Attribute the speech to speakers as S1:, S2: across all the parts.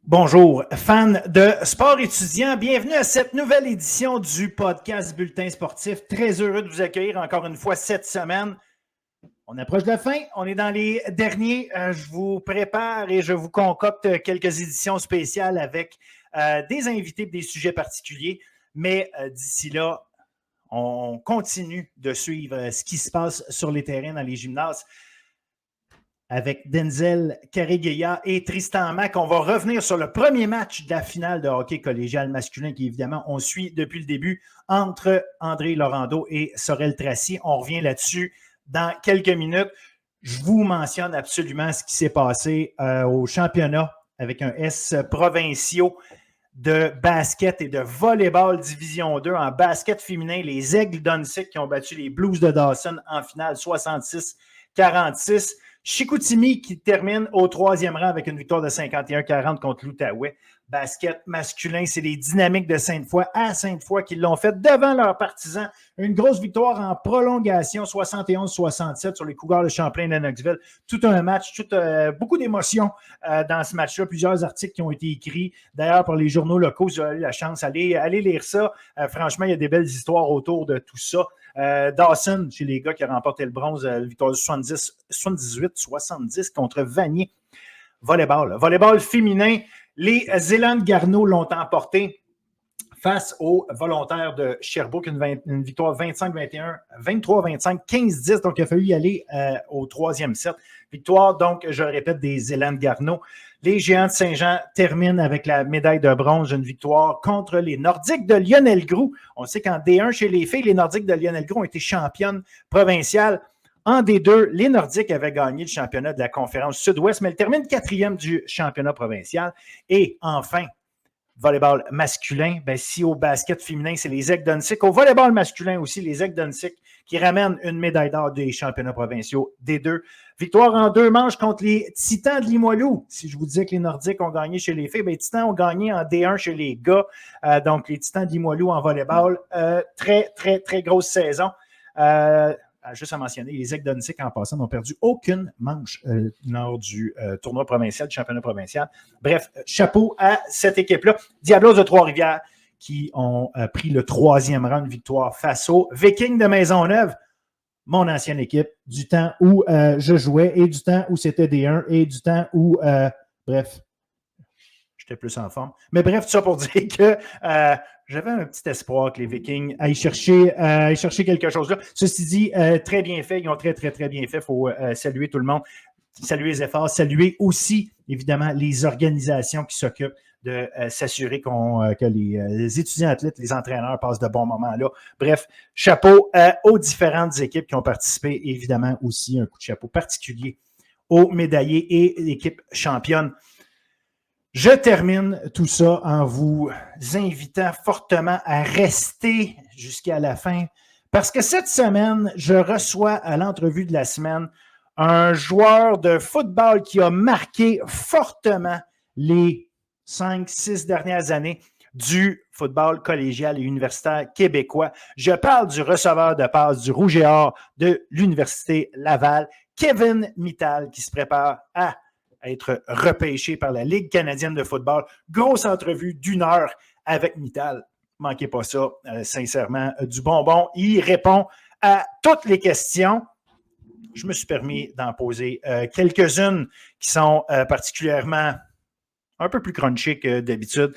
S1: Bonjour, fans de sport étudiant, bienvenue à cette nouvelle édition du podcast Bulletin sportif. Très heureux de vous accueillir encore une fois cette semaine. On approche de la fin, on est dans les derniers. Je vous prépare et je vous concocte quelques éditions spéciales avec des invités et des sujets particuliers. Mais d'ici là, on continue de suivre ce qui se passe sur les terrains dans les gymnases avec Denzel Carigueya et Tristan Mack. On va revenir sur le premier match de la finale de hockey collégial masculin qui, évidemment, on suit depuis le début entre André Laurando et Sorel Tracy. On revient là-dessus dans quelques minutes. Je vous mentionne absolument ce qui s'est passé au championnat avec un S provinciaux de basket et de volleyball Division 2. En basket féminin, les Aigles d'Onsic qui ont battu les Blues de Dawson en finale 66-46. Chicoutimi qui termine au troisième rang avec une victoire de 51-40 contre l'Outaouais. Basket masculin, c'est les Dynamiques de Sainte-Foy à Sainte-Foy qui l'ont fait devant leurs partisans. Une grosse victoire en prolongation, 71-67 sur les Cougars de Champlain de Knoxville. Tout un match, beaucoup d'émotions dans ce match-là. Plusieurs articles qui ont été écrits, d'ailleurs, par les journaux locaux. Si vous avez eu la chance, allez lire ça. Franchement, il y a des belles histoires autour de tout ça. Dawson, chez les gars qui a remporté le bronze, victoire de 78-70 contre Vanier. Volleyball féminin, les Zélandes Garneau l'ont emporté face aux Volontaires de Sherbrooke, une victoire 25-21, 23-25, 15-10, donc il a fallu y aller au troisième set. Victoire, donc, je répète, des Zélandes Garneau. Les Géants de Saint-Jean terminent avec la médaille de bronze, une victoire contre les Nordiques de Lionel Groux. On sait qu'en D1 chez les filles, les Nordiques de Lionel Groux ont été championnes provinciales. En D2, les Nordiques avaient gagné le championnat de la conférence Sud-Ouest, mais elles terminent quatrième du championnat provincial. Et enfin, volleyball masculin, si au basket féminin, c'est les Aigles d'Onsic. Au volleyball masculin aussi, les Aigles d'Onsic qui ramènent une médaille d'or des championnats provinciaux D2. Victoire en 2 manches contre les Titans de Limoilou. Si je vous disais que les Nordiques ont gagné chez les filles, les Titans ont gagné en D1 chez les gars. Donc, les Titans de Limoilou en volleyball. Très, très, très grosse saison. Juste à mentionner, les Aigles d'Onsic, en passant, n'ont perdu aucune manche lors du tournoi provincial, du championnat provincial. Bref, chapeau à cette équipe-là. Diablos de Trois-Rivières qui ont pris le 3e rang de victoire face aux Vikings de Maisonneuve, mon ancienne équipe, du temps où je jouais et du temps où c'était D1 et du temps où, bref, j'étais plus en forme. Mais bref, tout ça pour dire que j'avais un petit espoir que les Vikings aillent chercher quelque chose là. Ceci dit, très bien fait. Ils ont très, très, très bien fait. Il faut saluer tout le monde, saluer les efforts, saluer aussi, évidemment, les organisations qui s'occupent de s'assurer que les étudiants athlètes, les entraîneurs passent de bons moments là. Bref, chapeau aux différentes équipes qui ont participé. Évidemment, aussi un coup de chapeau particulier aux médaillés et l'équipe championne. Je termine tout ça en vous invitant fortement à rester jusqu'à la fin parce que cette semaine, je reçois à l'entrevue de la semaine un joueur de football qui a marqué fortement les 5-6 dernières années du football collégial et universitaire québécois. Je parle du receveur de passe du Rouge et Or de l'Université Laval, Kevin Mittal, qui se prépare à être repêché par la Ligue canadienne de football. Grosse entrevue d'1 heure avec Mittal. Manquez pas ça, sincèrement, du bonbon. Il répond à toutes les questions. Je me suis permis d'en poser quelques-unes qui sont particulièrement un peu plus crunchy que d'habitude.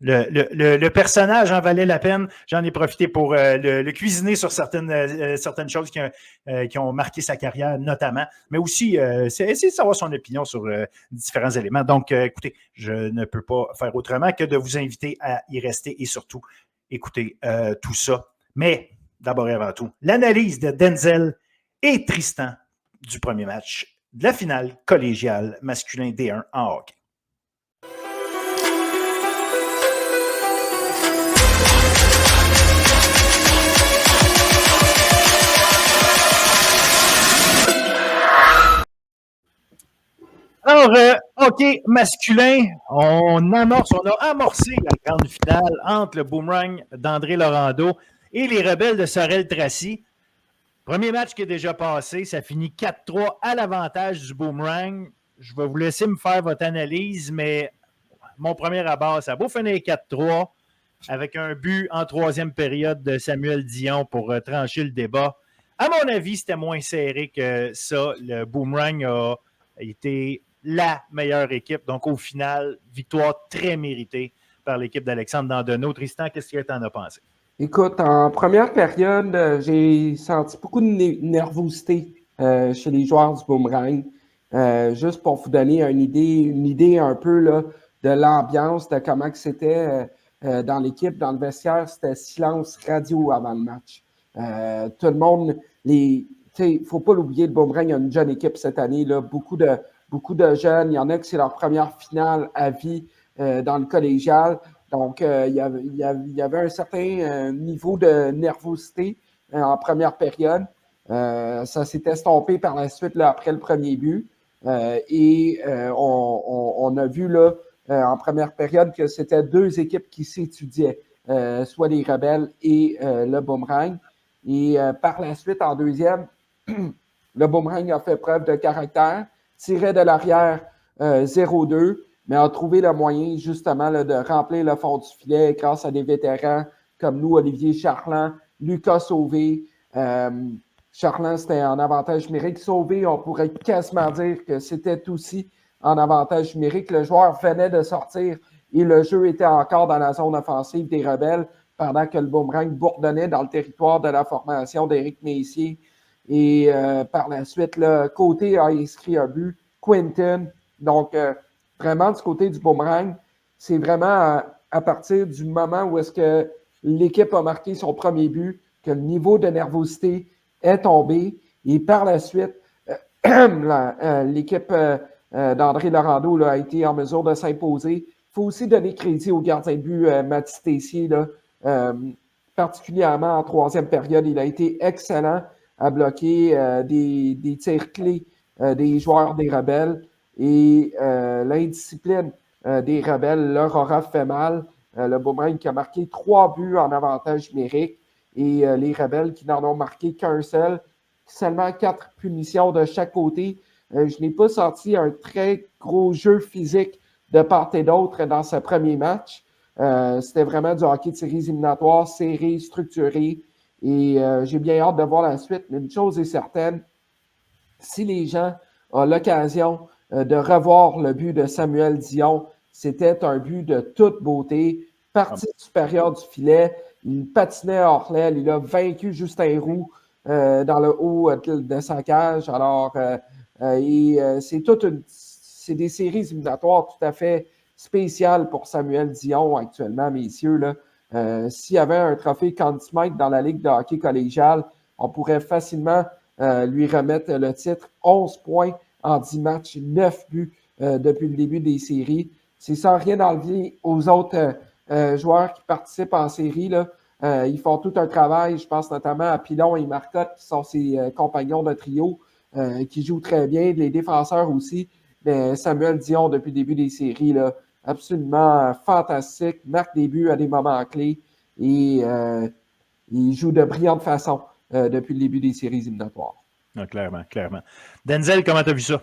S1: Le personnage en valait la peine. J'en ai profité pour le cuisiner sur certaines choses qui ont marqué sa carrière, notamment, mais aussi essayer de savoir son opinion sur différents éléments. Donc, écoutez, je ne peux pas faire autrement que de vous inviter à y rester et surtout écouter tout ça. Mais d'abord et avant tout, l'analyse de Denzel et Tristan du premier match de la finale collégiale masculin D1 en hockey. Alors, hockey masculin, on a amorcé la grande finale entre le Boomerang d'André Laurando et les Rebelles de Sorel Tracy. Premier match qui est déjà passé, ça finit 4-3 à l'avantage du Boomerang. Je vais vous laisser me faire votre analyse, mais mon premier abord, ça a beau finir 4-3 avec un but en troisième période de Samuel Dion pour trancher le débat. À mon avis, c'était moins serré que ça. Le Boomerang a été la meilleure équipe. Donc, au final, victoire très méritée par l'équipe d'Alexandre Dandonneau. Tristan, qu'est-ce que tu en as pensé?
S2: Écoute, en première période, j'ai senti beaucoup de nervosité chez les joueurs du Boomerang. Juste pour vous donner une idée un peu là, de l'ambiance, de comment c'était dans l'équipe, dans le vestiaire, c'était silence radio avant le match. Tout le monde, il ne faut pas l'oublier, le Boomerang a une jeune équipe cette année, là, beaucoup de jeunes. Il y en a que c'est leur première finale à vie dans le collégial. Donc, il y avait un certain niveau de nervosité en première période. Ça s'est estompé par la suite là, après le premier but. On a vu là, en première période que c'était deux équipes qui s'étudiaient, soit les Rebelles et le Boomerang. Et par la suite, en deuxième, le Boomerang a fait preuve de caractère, tirait de l'arrière 0-2, mais a trouvé le moyen justement là, de remplir le fond du filet grâce à des vétérans comme nous, Olivier Charland, Lucas Sauvé. Charland, c'était en avantage numérique. Sauvé, on pourrait quasiment dire que c'était aussi en avantage numérique. Le joueur venait de sortir et le jeu était encore dans la zone offensive des Rebelles pendant que le Boomerang bourdonnait dans le territoire de la formation d'Éric Messier. Et par la suite, le Côté a inscrit un but. Quinton. Donc, vraiment, du côté du Boomerang, c'est vraiment à partir du moment où est-ce que l'équipe a marqué son premier but, que le niveau de nervosité est tombé. Et par la suite, l'équipe d'André Laurando là, a été en mesure de s'imposer. Il faut aussi donner crédit au gardien de but, Mathis Tessier, là, particulièrement en troisième période. Il a été excellent à bloquer des tirs clés des joueurs des Rebelles. Et l'indiscipline des Rebelles leur aura fait mal. Le Boomerang qui a marqué 3 buts en avantage numérique et les Rebelles qui n'en ont marqué qu'un seul. Seulement 4 punitions de chaque côté. Je n'ai pas senti un très gros jeu physique de part et d'autre dans ce premier match. C'était vraiment du hockey de séries éliminatoires, serré, structuré. Et j'ai bien hâte de voir la suite. Mais une chose est certaine, si les gens ont l'occasion de revoir le but de Samuel Dion, c'était un but de toute beauté, partie supérieure du filet, il patinait hors l'aile, il a vaincu Justin Roux dans le haut de sa cage. Alors, c'est des séries éliminatoires tout à fait spéciales pour Samuel Dion actuellement, messieurs. Là. S'il y avait un trophée Conn Smythe dans la Ligue de hockey collégial, on pourrait facilement lui remettre le titre. 11 points en 10 matchs, 9 buts depuis le début des séries. C'est sans rien enlever aux autres joueurs qui participent en série. Là. Ils font tout un travail. Je pense notamment à Pilon et Marcotte, qui sont ses compagnons de trio, qui jouent très bien. Les défenseurs aussi. Mais Samuel Dion, depuis le début des séries, là, absolument fantastique. Marque des buts à des moments clés. Et il joue de brillante façon depuis le début des séries éliminatoires.
S1: Ah, clairement, clairement. Denzel, comment tu as vu ça?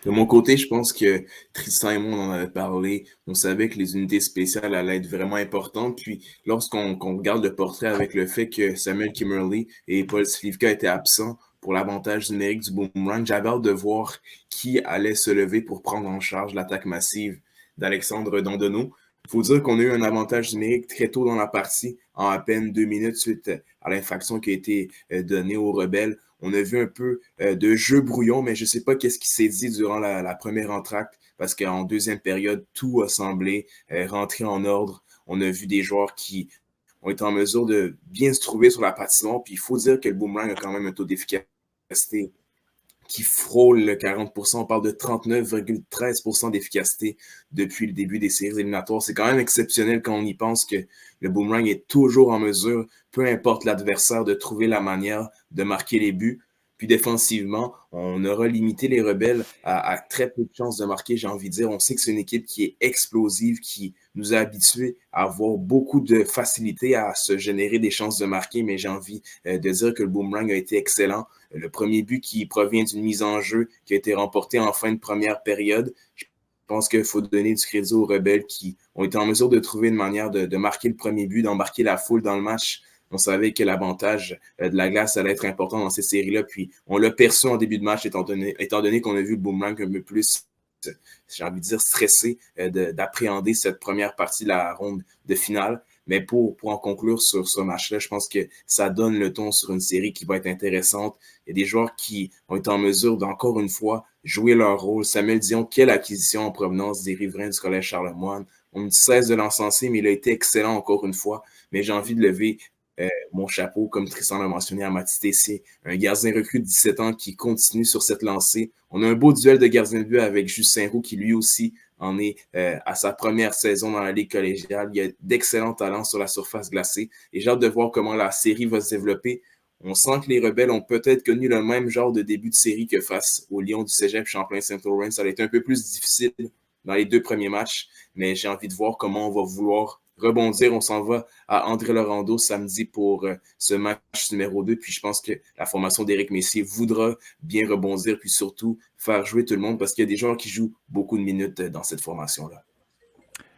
S3: De mon côté, je pense que Tristan et moi, on en avait parlé. On savait que les unités spéciales allaient être vraiment importantes. Puis, lorsqu'on regarde le portrait avec le fait que Samuel Kimmerly et Paul Slivka étaient absents pour l'avantage numérique du Boomerang, j'avais hâte de voir qui allait se lever pour prendre en charge l'attaque massive d'Alexandre Dandonneau. Il faut dire qu'on a eu un avantage numérique très tôt dans la partie, en à peine 2 minutes suite à l'infraction qui a été donnée aux Rebelles. On a vu un peu de jeu brouillon, mais je ne sais pas qu'est-ce qui s'est dit durant la première entracte, parce qu'en deuxième période, tout a semblé rentrer en ordre. On a vu des joueurs qui ont été en mesure de bien se trouver sur la patinoire, puis il faut dire que le Boomerang a quand même un taux d'efficacité qui frôle le 40%. On parle de 39,13% d'efficacité depuis le début des séries éliminatoires. C'est quand même exceptionnel quand on y pense que le Boomerang est toujours en mesure, peu importe l'adversaire, de trouver la manière de marquer les buts. Puis défensivement, on aura limité les Rebelles à très peu de chances de marquer, j'ai envie de dire. On sait que c'est une équipe qui est explosive, qui nous a habitués à avoir beaucoup de facilité à se générer des chances de marquer, mais j'ai envie de dire que le Boomerang a été excellent. Le premier but qui provient d'une mise en jeu qui a été remportée en fin de première période. Je pense qu'il faut donner du crédit aux Rebelles qui ont été en mesure de trouver une manière de marquer le premier but, d'embarquer la foule dans le match. On savait que l'avantage de la glace allait être important dans ces séries-là. Puis on l'a perçu en début de match, étant donné qu'on a vu le Boomerang un peu plus, j'ai envie de dire, stressé d'appréhender cette première partie de la ronde de finale. Mais pour en conclure sur ce match-là, je pense que ça donne le ton sur une série qui va être intéressante. Il y a des joueurs qui ont été en mesure d'encore une fois jouer leur rôle. Samuel Dion, quelle acquisition en provenance des riverains du Collège Charlemagne. On ne cesse de l'encenser, mais il a été excellent encore une fois. Mais j'ai envie de lever mon chapeau, comme Tristan l'a mentionné, à Mathis Tessier, un gardien recru de 17 ans qui continue sur cette lancée. On a un beau duel de gardien de but avec Justin Roux qui lui aussi en est à sa première saison dans la Ligue collégiale. Il y a d'excellents talents sur la surface glacée et j'ai hâte de voir comment la série va se développer. On sent que les Rebelles ont peut-être connu le même genre de début de série que face aux Lions du Cégep Champlain-Saint-Laurent. Ça a été un peu plus difficile dans les 2 premiers matchs, mais j'ai envie de voir comment on va vouloir rebondir. On s'en va à André Laurando samedi pour ce match numéro 2. Puis je pense que la formation d'Éric Messier voudra bien rebondir, puis surtout faire jouer tout le monde parce qu'il y a des joueurs qui jouent beaucoup de minutes dans cette formation-là.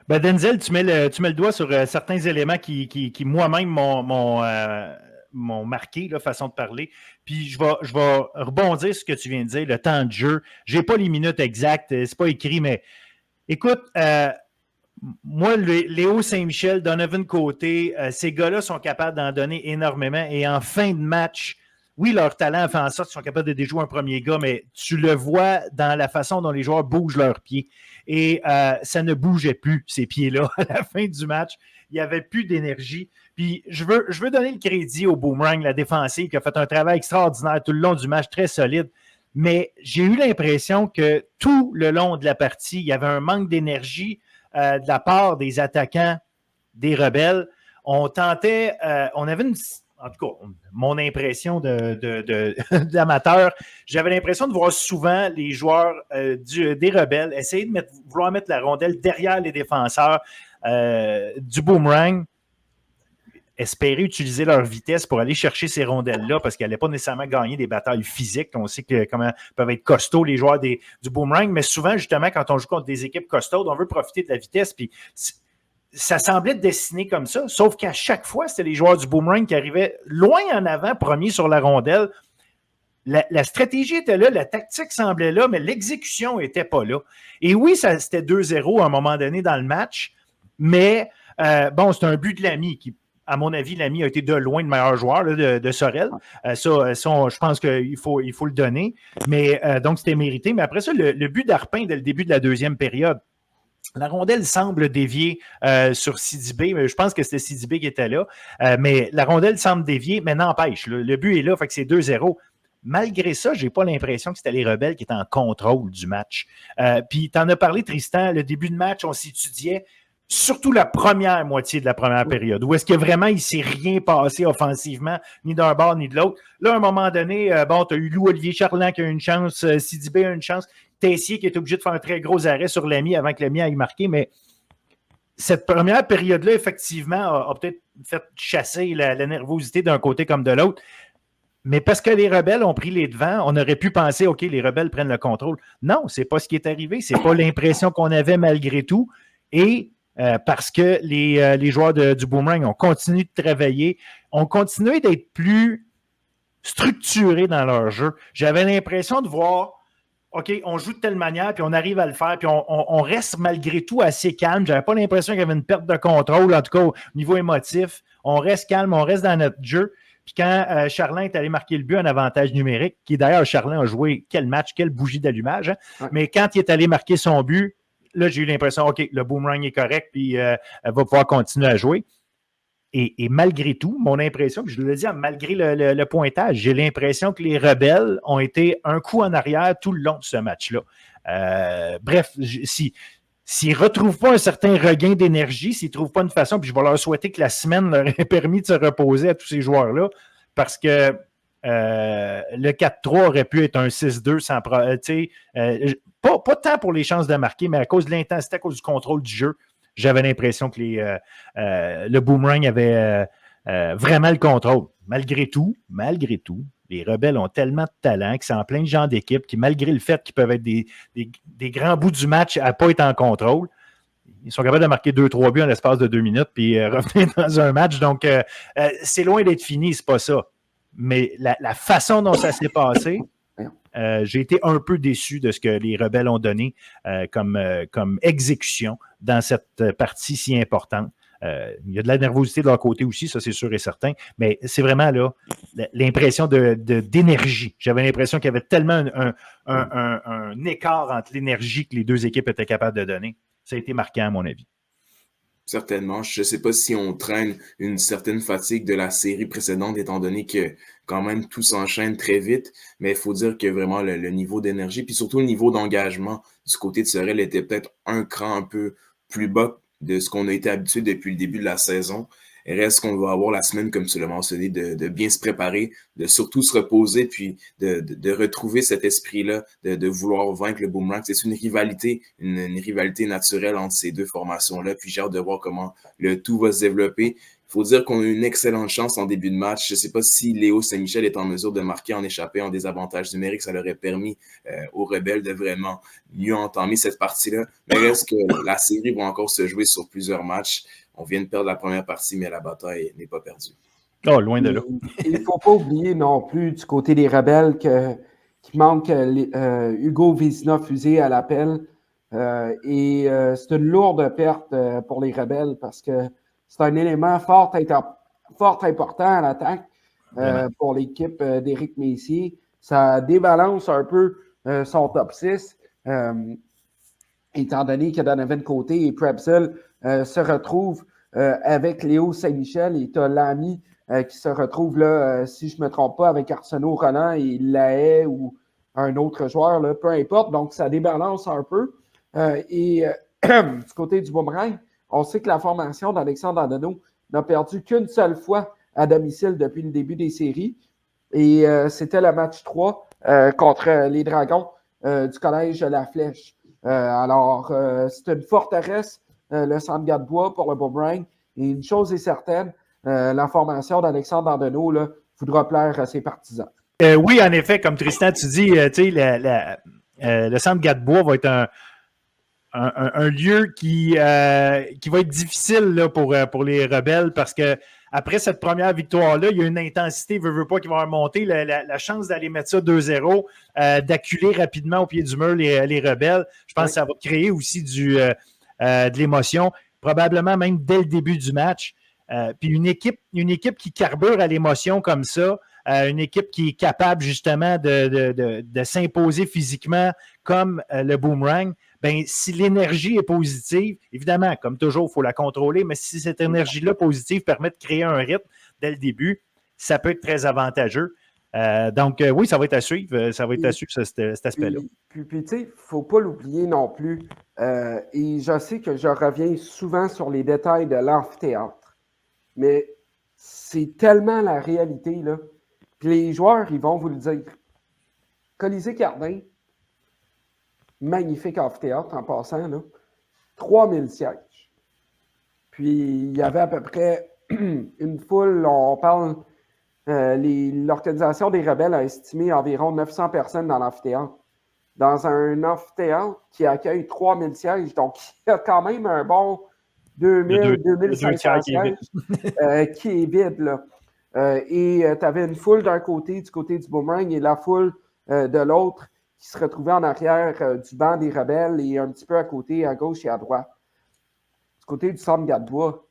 S1: Ben Denzel, tu mets le doigt sur certains éléments qui moi-même m'ont marqué, la façon de parler. Puis je vais rebondir sur ce que tu viens de dire, le temps de jeu. Je n'ai pas les minutes exactes, c'est pas écrit, mais écoute, moi, Léo Saint-Michel, Donovan Côté, ces gars-là sont capables d'en donner énormément. Et en fin de match, oui, leur talent fait en sorte qu'ils sont capables de déjouer un premier gars, mais tu le vois dans la façon dont les joueurs bougent leurs pieds. Et ça ne bougeait plus, ces pieds-là, à la fin du match. Il n'y avait plus d'énergie. Puis je veux donner le crédit au Boomerang, la défensive, qui a fait un travail extraordinaire tout le long du match, très solide. Mais j'ai eu l'impression que tout le long de la partie, il y avait un manque d'énergie de la part des attaquants des Rebelles. On tentait, on avait en tout cas, mon impression d'amateur, j'avais l'impression de voir souvent les joueurs des Rebelles essayer de vouloir mettre la rondelle derrière les défenseurs du Boomerang, espérer utiliser leur vitesse pour aller chercher ces rondelles-là parce qu'elles n'allaient pas nécessairement gagner des batailles physiques. On sait comment peuvent être costauds les joueurs du Boomerang, mais souvent, justement, quand on joue contre des équipes costaudes, on veut profiter de la vitesse. Puis ça semblait dessiné comme ça, sauf qu'à chaque fois, c'était les joueurs du Boomerang qui arrivaient loin en avant, premiers sur la rondelle. La stratégie était là, la tactique semblait là, mais l'exécution n'était pas là. Et oui, c'était 2-0 à un moment donné dans le match, mais c'est un but de l'ami qui, à mon avis, l'ami a été de loin le meilleur joueur là, de Sorel. Je pense qu'il faut le donner. Mais donc, c'était mérité. Mais après ça, le but d'Arpin dès le début de la deuxième période, la rondelle semble dévier sur Sidibé. Mais je pense que c'était Sidibé qui était là. Mais la rondelle semble dévier, mais n'empêche. Le but est là, fait que c'est 2-0. Malgré ça, je n'ai pas l'impression que c'était les Rebelles qui étaient en contrôle du match. Puis, tu en as parlé, Tristan, le début de match, on s'étudiait. Surtout la première moitié de la première période, où est-ce que vraiment il ne s'est rien passé offensivement, ni d'un bord ni de l'autre. Là, à un moment donné, tu as eu Louis-Olivier Charland qui a eu une chance, Sidibé a eu une chance, Tessier qui est obligé de faire un très gros arrêt sur l'ami avant que l'ami aille marquer, mais cette première période-là, effectivement, a peut-être fait chasser la nervosité d'un côté comme de l'autre. Mais parce que les Rebelles ont pris les devants, on aurait pu penser, OK, les Rebelles prennent le contrôle. Non, c'est pas ce qui est arrivé, c'est pas l'impression qu'on avait malgré tout. Et parce que les joueurs du Boomerang ont continué de travailler, ont continué d'être plus structurés dans leur jeu. J'avais l'impression de voir, OK, on joue de telle manière, puis on arrive à le faire, puis on reste malgré tout assez calme. J'avais pas l'impression qu'il y avait une perte de contrôle, en tout cas au niveau émotif. On reste calme, on reste dans notre jeu. Puis quand Charlin est allé marquer le but, un avantage numérique, qui d'ailleurs, Charlin a joué quel match, quelle bougie d'allumage, hein? Ouais. Mais quand il est allé marquer son but, là, j'ai eu l'impression, OK, le Boomerang est correct, puis elle va pouvoir continuer à jouer. Et malgré tout, mon impression, puis je le dis, malgré le pointage, j'ai l'impression que les Rebelles ont été un coup en arrière tout le long de ce match-là. Bref, s'ils ne retrouvent pas un certain regain d'énergie, s'ils ne trouvent pas une façon, puis je vais leur souhaiter que la semaine leur ait permis de se reposer à tous ces joueurs-là, parce que le 4-3 aurait pu être un 6-2 sans pas tant pour les chances de marquer, mais à cause de l'intensité, à cause du contrôle du jeu, j'avais l'impression que le Boomerang avait vraiment le contrôle. Malgré tout, les Rebelles ont tellement de talent que c'est en plein genre d'équipe qui, malgré le fait qu'ils peuvent être des grands bouts du match à ne pas être en contrôle, ils sont capables de marquer 2-3 buts en l'espace de 2 minutes puis revenir dans un match. Donc, c'est loin d'être fini, c'est pas ça. Mais la façon dont ça s'est passé, j'ai été un peu déçu de ce que les Rebelles ont donné comme exécution dans cette partie si importante. Il y a de la nervosité de leur côté aussi, ça c'est sûr et certain, mais c'est vraiment là l'impression d'énergie. J'avais l'impression qu'il y avait tellement un écart entre l'énergie que les deux équipes étaient capables de donner. Ça a été marquant à mon avis.
S3: Certainement. Je ne sais pas si on traîne une certaine fatigue de la série précédente, étant donné que quand même tout s'enchaîne très vite, mais il faut dire que vraiment le niveau d'énergie, puis surtout le niveau d'engagement du côté de Sorel était peut-être un cran un peu plus bas de ce qu'on a été habitué depuis le début de la saison. Il reste qu'on va avoir la semaine, comme tu l'as mentionné, de bien se préparer, de surtout se reposer, puis de retrouver cet esprit-là, de vouloir vaincre le Boomerang. C'est une rivalité, une rivalité naturelle entre ces deux formations-là. Puis j'ai hâte de voir comment le tout va se développer. Il faut dire qu'on a eu une excellente chance en début de match. Je ne sais pas si Léo Saint-Michel est en mesure de marquer en échappé en désavantage numérique. Ça leur aurait permis aux Rebelles de vraiment mieux entamer cette partie-là. Mais reste que la série va encore se jouer sur plusieurs matchs. On vient de perdre la première partie, mais la bataille n'est pas perdue.
S1: Oh, loin de là.
S2: Il ne faut pas oublier non plus du côté des Rebelles qu'il manque Hugo Vézina-Fusé à l'appel. Et c'est une lourde perte pour les Rebelles parce que c'est un élément fort important à l'attaque pour l'équipe d'Éric Messier. Ça débalance un peu son top 6, étant donné que Donovan Côté et Prebzel se retrouvent avec Léo Saint-Michel et tu as l'ami qui se retrouve là, si je ne me trompe pas, avec Arsenault Roland et Lahaye ou un autre joueur, là, peu importe. Donc, ça débalance un peu. Du côté du Boomerang, on sait que la formation d'Alexandre Andonneau n'a perdu qu'une seule fois à domicile depuis le début des séries. Et c'était le match 3 contre les Dragons du Collège La Flèche. Alors, c'est une forteresse, le Centre Gadebois pour le Boomerang. Et une chose est certaine, la formation d'Alexandre Andonneau voudra plaire à ses partisans.
S1: Oui, en effet, comme Tristan, tu dis, le Centre Gadebois va être un lieu qui va être difficile là, pour les Rebelles parce que après cette première victoire-là, il y a une intensité, veut pas, qui va remonter. La chance d'aller mettre ça 2-0, d'acculer rapidement au pied du mur les Rebelles, je pense que ça va créer aussi de l'émotion, probablement même dès le début du match. Puis une équipe qui carbure à l'émotion comme ça, une équipe qui est capable justement de s'imposer physiquement comme le Boomerang, bien, si l'énergie est positive, évidemment, comme toujours, il faut la contrôler, mais si cette énergie-là positive permet de créer un rythme dès le début, ça peut être très avantageux. Donc, oui, ça va être à suivre. Ça va être à suivre cet aspect-là.
S2: Puis tu sais, il ne faut pas l'oublier non plus. Et je sais que je reviens souvent sur les détails de l'amphithéâtre, mais c'est tellement la réalité, là. Puis les joueurs, ils vont vous le dire. Colisée Cardin, magnifique amphithéâtre en passant, là. 3000 sièges. Puis il y avait à peu près une foule, on parle, l'organisation des Rebelles a estimé environ 900 personnes dans l'amphithéâtre. Dans un amphithéâtre qui accueille 3000 sièges, donc il y a quand même un bon 2500 sièges qui est vide, là. Et tu avais une foule d'un côté, du côté du Boomerang, et la foule de l'autre qui se retrouvait en arrière du banc des Rebelles et un petit peu à côté, à gauche et à droite. Du côté du Centre Gadebois,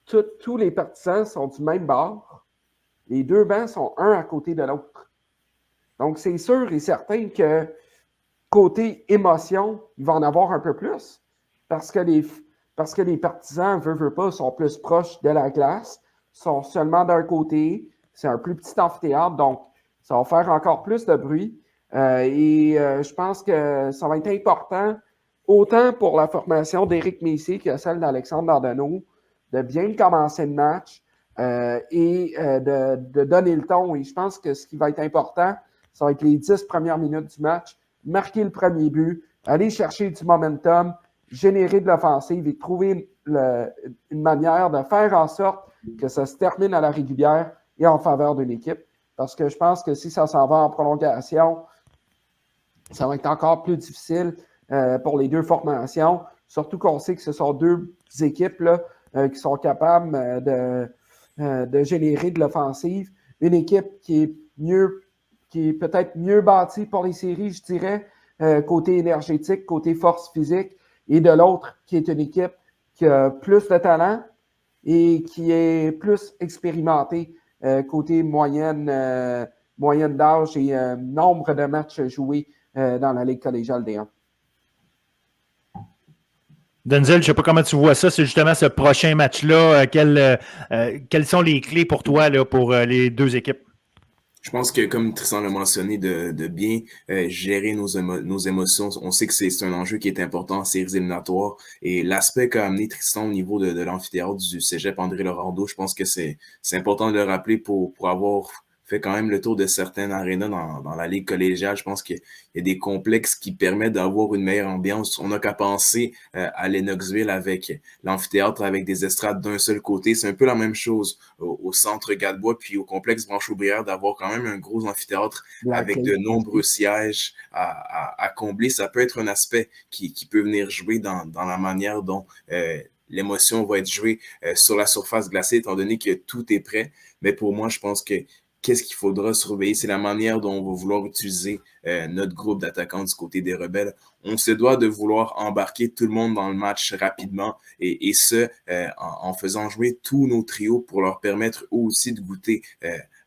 S2: tous les partisans sont du même bord. Les deux bancs sont un à côté de l'autre. Donc, c'est sûr et certain que côté émotion, il va en avoir un peu plus parce que les partisans, veulent pas, sont plus proches de la glace, sont seulement d'un côté. C'est un plus petit amphithéâtre, donc ça va faire encore plus de bruit. Je pense que ça va être important, autant pour la formation d'Éric Messier que celle d'Alexandre Andonneau, de bien commencer le match de donner le ton. Et je pense que ce qui va être important, ça va être les 10 premières minutes du match, marquer le premier but, aller chercher du momentum, générer de l'offensive et trouver une manière de faire en sorte que ça se termine à la régulière et en faveur d'une équipe. Parce que je pense que si ça s'en va en prolongation, ça va être encore plus difficile pour les deux formations. Surtout qu'on sait que ce sont deux équipes là, qui sont capables de générer de l'offensive. Une équipe qui est peut-être mieux bâtie pour les séries, je dirais, côté énergétique, côté force physique, et de l'autre qui est une équipe qui a plus de talent et qui est plus expérimentée côté moyenne d'âge et nombre de matchs joués dans la Ligue collégiale D1.
S1: Denzel, je ne sais pas comment tu vois ça, c'est justement ce prochain match-là. Quelles sont les clés pour toi là, pour les deux équipes?
S3: Je pense que, comme Tristan l'a mentionné, de bien gérer nos émotions. On sait que c'est un enjeu qui est important en séries éliminatoires. Et l'aspect qu'a amené Tristan au niveau de l'amphithéâtre du Cégep André Laurando, je pense que c'est important de le rappeler pour avoir fait quand même le tour de certaines arénas dans la Ligue collégiale. Je pense qu'il y a des complexes qui permettent d'avoir une meilleure ambiance. On n'a qu'à penser à Lennoxville avec l'amphithéâtre, avec des estrades d'un seul côté. C'est un peu la même chose au centre Gadebois, puis au complexe Branche-Aubrière, d'avoir quand même un gros amphithéâtre avec de nombreux sièges à combler. Ça peut être un aspect qui peut venir jouer dans la manière dont l'émotion va être jouée sur la surface glacée, étant donné que tout est prêt. Mais pour moi, je pense que qu'est-ce qu'il faudra surveiller? C'est la manière dont on va vouloir utiliser notre groupe d'attaquants du côté des Rebelles. On se doit de vouloir embarquer tout le monde dans le match rapidement et ce, en faisant jouer tous nos trios pour leur permettre eux aussi de goûter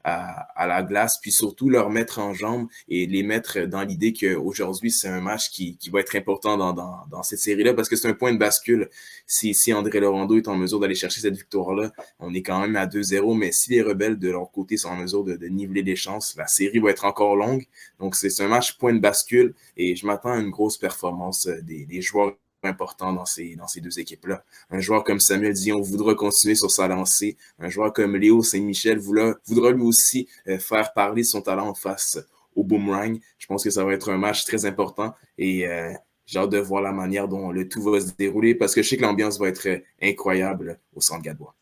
S3: à la glace, puis surtout leur mettre en jambes et les mettre dans l'idée qu'aujourd'hui, c'est un match qui va être important dans cette série-là parce que c'est un point de bascule. Si André Laurando est en mesure d'aller chercher cette victoire-là, on est quand même à 2-0, mais si les Rebelles, de leur côté, sont en mesure de niveler les chances, la série va être encore longue. Donc, c'est un match point de bascule et je m'attends à une grosse performance des joueurs important dans ces deux équipes-là. Un joueur comme Samuel Dion voudra continuer sur sa lancée. Un joueur comme Léo Saint-Michel voudra lui aussi faire parler son talent face au Boomerang. Je pense que ça va être un match très important et j'ai hâte de voir la manière dont le tout va se dérouler parce que je sais que l'ambiance va être incroyable au Centre Gadebois.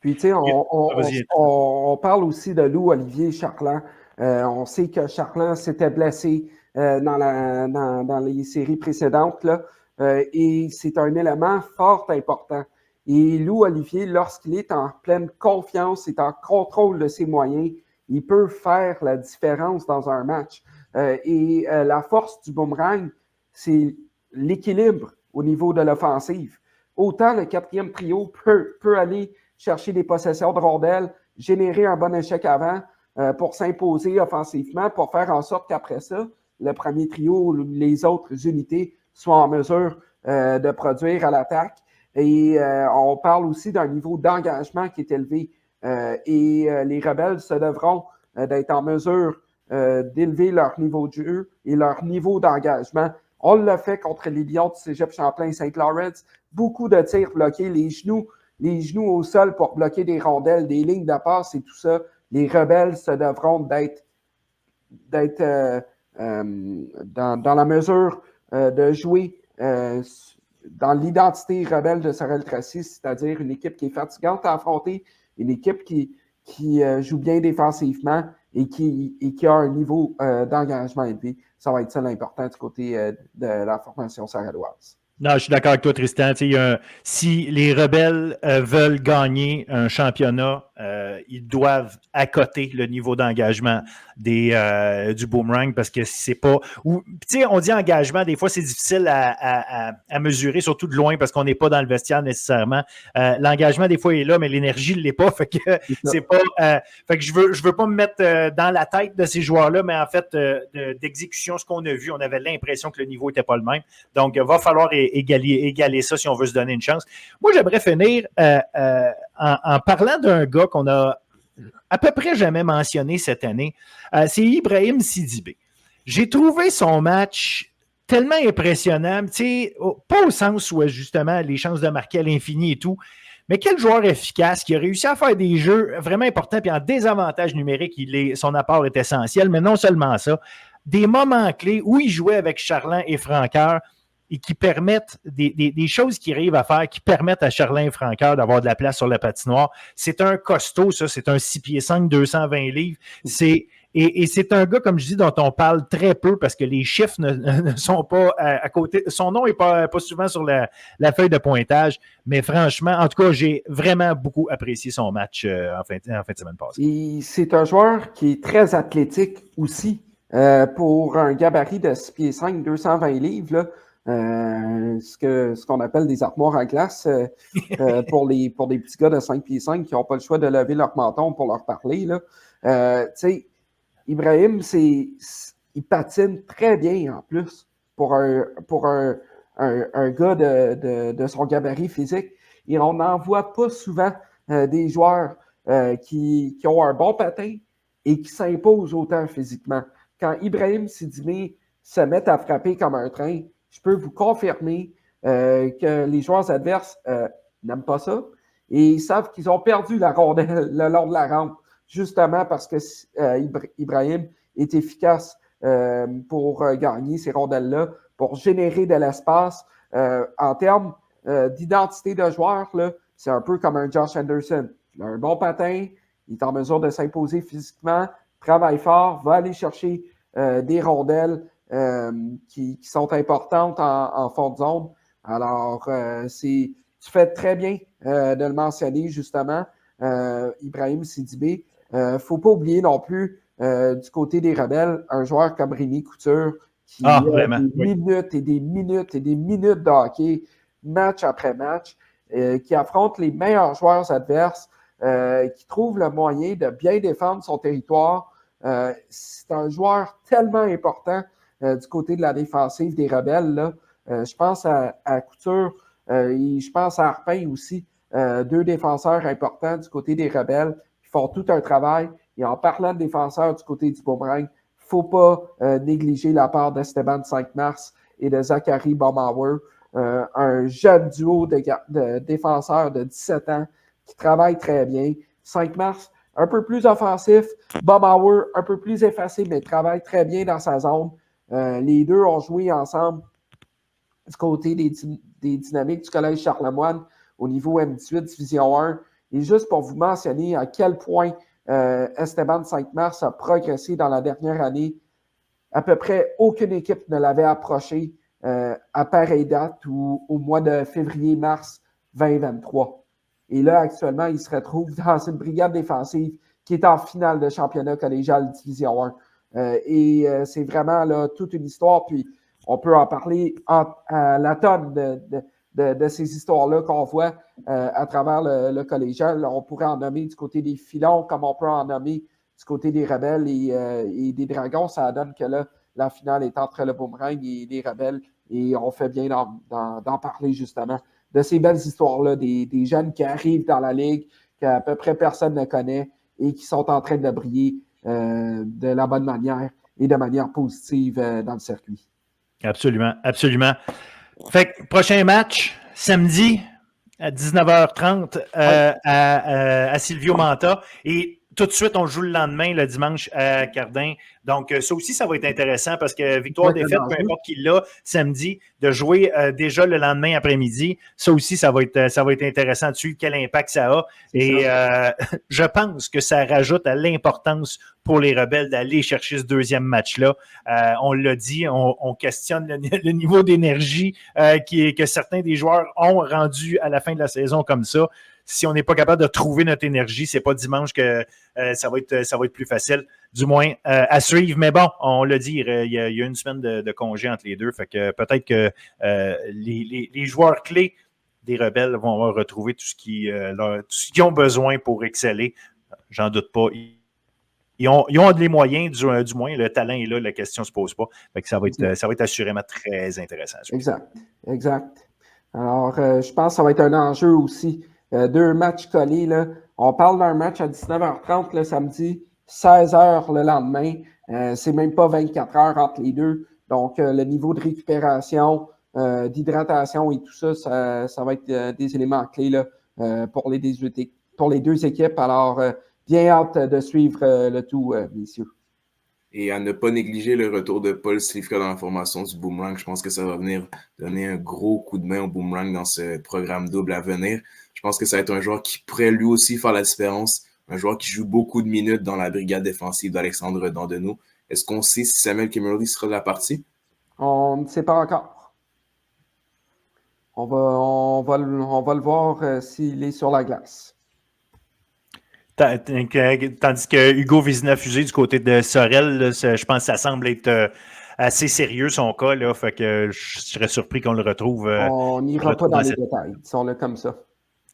S2: Puis, tu sais, on parle aussi de Loup-Olivier Charland. On sait que Charland s'était blessé dans les séries précédentes, là. Et c'est un élément fort important. Et Loup-Olivier, lorsqu'il est en pleine confiance, est en contrôle de ses moyens, il peut faire la différence dans un match. Et la force du Boomerang, c'est l'équilibre au niveau de l'offensive. Autant le quatrième trio peut aller chercher des possessions de rondelles, générer un bon échec avant pour s'imposer offensivement, pour faire en sorte qu'après ça, le premier trio ou les autres unités soient en mesure de produire à l'attaque. Et on parle aussi d'un niveau d'engagement qui est élevé. Et les Rebelles se devront d'être en mesure d'élever leur niveau de jeu et leur niveau d'engagement. On l'a fait contre les Lions du Cégep Champlain Saint-Laurent. Beaucoup de tirs bloqués, les genoux au sol pour bloquer des rondelles, des lignes de passe et tout ça. Les Rebelles se devront d'être dans la mesure de jouer dans l'identité rebelle de Sorel Tracy, c'est-à-dire une équipe qui est fatigante à affronter, une équipe qui joue bien défensivement et qui a un niveau d'engagement élevé. Ça va être ça l'important du côté de la formation sarelloise.
S1: Non, je suis d'accord avec toi, Tristan. Si les Rebelles veulent gagner un championnat, ils doivent accoter le niveau d'engagement du Boomerang parce que c'est pas... on dit engagement, des fois, c'est difficile à mesurer, surtout de loin parce qu'on n'est pas dans le vestiaire nécessairement. L'engagement, des fois, est là, mais l'énergie ne l'est pas. Fait que c'est pas... fait que je veux pas me mettre dans la tête de ces joueurs-là, mais en fait, d'exécution, ce qu'on a vu, on avait l'impression que le niveau n'était pas le même. Donc, il va falloir égaler ça si on veut se donner une chance. Moi, j'aimerais finir en parlant d'un gars qu'on a à peu près jamais mentionné cette année. C'est Ibrahim Sidibé. J'ai trouvé son match tellement impressionnant, pas au sens où justement les chances de marquer à l'infini et tout, mais quel joueur efficace qui a réussi à faire des jeux vraiment importants, puis en désavantage numérique, son apport est essentiel, mais non seulement ça, des moments clés où il jouait avec Charland et Francoeur. et qui permettent des choses qui arrivent à faire, qui permettent à Charlin Francoeur d'avoir de la place sur la patinoire. C'est un costaud, ça. C'est un 6 pieds 5, 220 livres. Et c'est un gars, comme je dis, dont on parle très peu parce que les chiffres ne sont pas à côté. Son nom n'est pas souvent sur la feuille de pointage. Mais franchement, en tout cas, j'ai vraiment beaucoup apprécié son match en fin de semaine passée.
S2: Et c'est un joueur qui est très athlétique aussi. Pour un gabarit de 6 pieds 5, 220 livres, là, ce qu'on appelle des armoires à glace pour des petits gars de 5 pieds 5 qui n'ont pas le choix de lever leur menton pour leur parler. Tu sais, Ibrahim, il patine très bien en plus pour un gars de son gabarit physique. Et on n'en voit pas souvent des joueurs qui ont un bon patin et qui s'imposent autant physiquement. Quand Ibrahim Sidibé se met à frapper comme un train, je peux vous confirmer que les joueurs adverses n'aiment pas ça et ils savent qu'ils ont perdu la rondelle le long de la rampe, justement parce que Ibrahim est efficace pour gagner ces rondelles-là, pour générer de l'espace. En termes d'identité de joueur, là, c'est un peu comme un Josh Anderson. Il a un bon patin, il est en mesure de s'imposer physiquement, travaille fort, va aller chercher des rondelles qui sont importantes en fond de zone. Alors, tu fais très bien de le mentionner, justement, Ibrahim Sidibé. Il ne faut pas oublier non plus, du côté des Rebelles, un joueur comme Rémi Couture qui a des minutes et des minutes et des minutes de hockey, match après match, qui affronte les meilleurs joueurs adverses, qui trouve le moyen de bien défendre son territoire. C'est un joueur tellement important du côté de la défensive des Rebelles. Là. Je pense à Couture et je pense à Arpin aussi, deux défenseurs importants du côté des Rebelles qui font tout un travail. Et en parlant de défenseurs du côté du Boomerang, il ne faut pas négliger la part d'Esteban 5 Mars et de Zachary Baumauer, un jeune duo de défenseurs de 17 ans qui travaille très bien. 5 Mars, un peu plus offensif. Baumauer, un peu plus effacé, mais travaille très bien dans sa zone. Les deux ont joué ensemble du côté des dynamiques du Collège Charlemagne au niveau M18 Division 1. Et juste pour vous mentionner à quel point Esteban 5 Mars a progressé dans la dernière année, à peu près aucune équipe ne l'avait approché à pareille date ou au mois de février-mars 2023. Et là, actuellement, il se retrouve dans une brigade défensive qui est en finale de championnat collégial Division 1. C'est vraiment là, toute une histoire. Puis, on peut en parler à la tonne de ces histoires-là qu'on voit à travers le collégial. On pourrait en nommer du côté des Filons, comme on peut en nommer du côté des Rebelles et des Dragons. Ça donne que là, la finale est entre le Boomerang et les Rebelles. Et on fait bien d'en parler, justement, de ces belles histoires-là, des jeunes qui arrivent dans la Ligue, qu'à peu près personne ne connaît et qui sont en train de briller de la bonne manière et de manière positive dans le circuit.
S1: Absolument, absolument. Fait que prochain match, samedi à 19h30 à Silvio Manta. Et tout de suite, on joue le lendemain, le dimanche à Cardin. Donc, ça aussi, ça va être intéressant parce que victoire-défaite, peu importe qui l'a, samedi, de jouer déjà le lendemain après-midi, ça aussi, ça va être intéressant dessus, quel impact ça a. Et je pense que ça rajoute à l'importance pour les Rebelles d'aller chercher ce deuxième match-là. On l'a dit, on questionne le niveau d'énergie que certains des joueurs ont rendu à la fin de la saison comme ça. Si on n'est pas capable de trouver notre énergie, c'est pas dimanche que ça va être plus facile, du moins à suivre. Mais bon, on l'a dit, il y a une semaine de congé entre les deux, fait que peut-être que les joueurs clés des Rebelles vont retrouver tout ce qu'ils ont besoin pour exceller. J'en doute pas. Ils ont les moyens, du moins, le talent est là, la question ne se pose pas. Fait que ça va être assurément très intéressant.
S2: Exact. Alors, je pense que ça va être un enjeu aussi. 2 matchs collés. Là. On parle d'un match à 19h30 le samedi, 16h le lendemain. C'est même pas 24 heures entre les deux. Donc, le niveau de récupération, d'hydratation et tout ça, ça va être des éléments clés là, pour les deux équipes. Alors, bien hâte de suivre le tout, messieurs.
S3: et à ne pas négliger le retour de Paul Slivka dans la formation du Boomerang. Je pense que ça va venir donner un gros coup de main au Boomerang dans ce programme double à venir. Je pense que ça va être un joueur qui pourrait lui aussi faire la différence, un joueur qui joue beaucoup de minutes dans la brigade défensive d'Alexandre Dandenault. Est-ce qu'on sait si Samuel Kimmerly sera de la partie?
S2: On ne sait pas encore. On va le voir s'il est sur la glace.
S1: Tandis que Hugo Vézina-Fusé du côté de Sorel, là, je pense que ça semble être assez sérieux son cas. Là, fait que je serais surpris qu'on le retrouve.
S2: On n'ira pas dans les détails. Disons-le comme ça.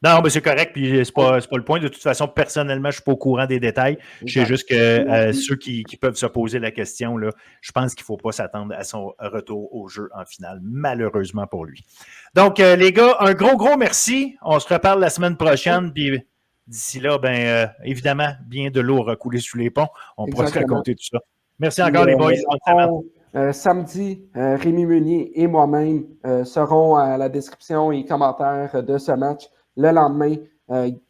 S1: Non, mais c'est correct, puis c'est pas le point. De toute façon, personnellement, je ne suis pas au courant des détails. Je sais juste que ceux qui peuvent se poser la question, là, je pense qu'il ne faut pas s'attendre à son retour au jeu en finale, malheureusement pour lui. Donc, les gars, un gros merci. On se reparle la semaine prochaine, puis d'ici là, évidemment, bien de l'eau recoulée sous les ponts. On pourra se raconter tout ça. Merci encore, les boys.
S2: Samedi, Rémi Meunier et moi-même serons à la description et commentaires de ce match. Le lendemain,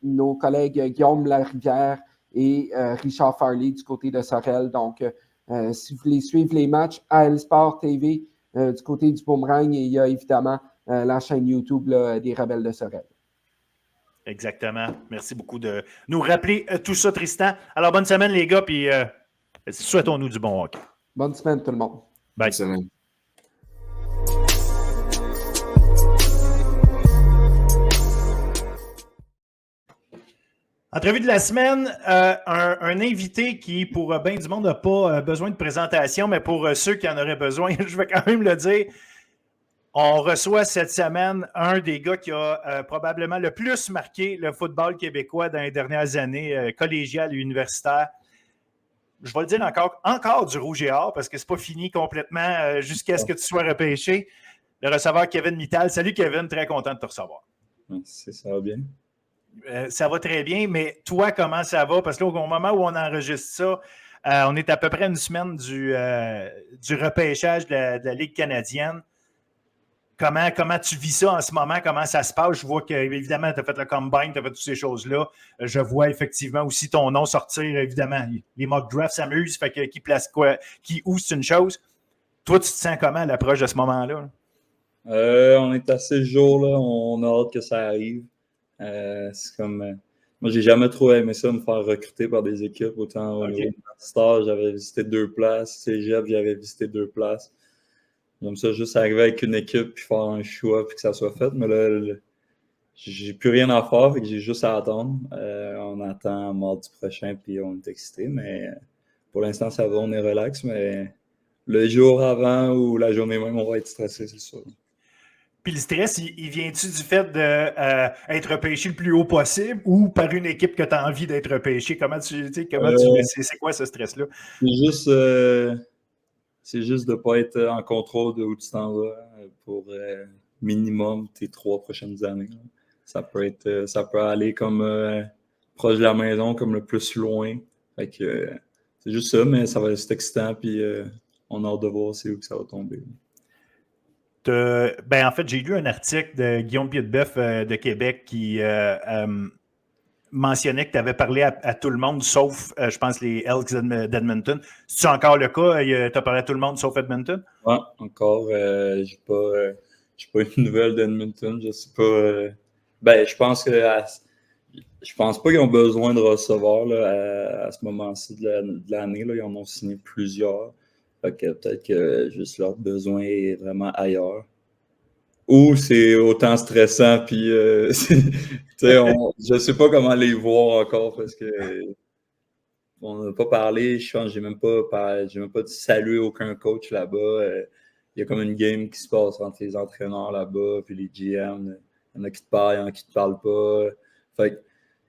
S2: nos collègues Guillaume Larivière et Richard Farley du côté de Sorel. Donc, si vous voulez suivre les matchs, AL Sport TV du côté du Boomerang, et il y a évidemment la chaîne YouTube là, des Rebelles de Sorel.
S1: Exactement. Merci beaucoup de nous rappeler tout ça, Tristan. Alors, bonne semaine, les gars, puis souhaitons-nous du bon hockey.
S2: Bonne semaine, tout le monde.
S1: Bye.
S3: Bonne semaine.
S1: Entrevue de la semaine, un invité qui, pour bien du monde, n'a pas besoin de présentation, mais pour ceux qui en auraient besoin, je vais quand même le dire. On reçoit cette semaine un des gars qui a probablement le plus marqué le football québécois dans les dernières années, collégial et universitaire. Je vais le dire encore du rouge et or, parce que ce n'est pas fini complètement jusqu'à ce que tu sois repêché. Le receveur Kevin Mittal. Salut Kevin, très content de te recevoir.
S4: Merci, ça va bien.
S1: Ça va très bien, mais toi, comment ça va? Parce que là, au moment où on enregistre ça, on est à peu près une semaine du repêchage de la Ligue canadienne. Comment tu vis ça en ce moment? Comment ça se passe? Je vois qu'évidemment, tu as fait le combine, tu as fait toutes ces choses-là. Je vois effectivement aussi ton nom sortir, évidemment. Les mock drafts s'amusent, fait que qui place quoi, qui où, c'est une chose. Toi, tu te sens comment à l'approche de ce moment-là?
S4: On est à 6 jours, là. On a hâte que ça arrive. C'est comme. Moi, j'ai jamais trop aimé ça, me faire recruter par des équipes. Autant au niveau universitaire, j'avais visité 2 places. Cégep, j'avais visité 2 places. J'aime ça juste arriver avec une équipe puis faire un choix puis que ça soit fait. Mais là, j'ai plus rien à faire, fait que j'ai juste à attendre. On attend mardi prochain puis on est excité. Mais pour l'instant, ça va, on est relax. Mais le jour avant ou la journée même, on va être stressé, c'est sûr.
S1: Puis le stress, il vient-tu du fait d'être repêché le plus haut possible ou par une équipe que tu as envie d'être repêché? C'est quoi ce stress-là?
S4: C'est juste de ne pas être en contrôle de où tu t'en vas pour minimum tes 3 prochaines années. Ça peut aller comme proche de la maison, comme le plus loin. Fait que c'est juste ça, mais ça va être excitant, puis on a hâte de voir c'est où que ça va tomber.
S1: En fait, j'ai lu un article de Guillaume Piedboeuf de Québec qui mentionnait que tu avais parlé à tout le monde, sauf, je pense, les Elks d'Edmonton. C'est encore le cas? Tu as parlé à tout le monde, sauf Edmonton?
S4: Oui, encore. J'ai pas une nouvelle d'Edmonton. Je sais pas. Je pense pas qu'ils ont besoin de receveurs là, à ce moment-ci de l'année. Là. Ils en ont signé plusieurs. Fait que peut-être que juste leur besoin est vraiment ailleurs. Ou c'est autant stressant, puis je sais pas comment les voir encore parce que on n'a pas parlé. Je pense que j'ai même pas salué aucun coach là-bas. Il y a comme une game qui se passe entre les entraîneurs là-bas, puis les GM. Il y en a qui te parlent, il y en a qui te parlent pas. Fait que,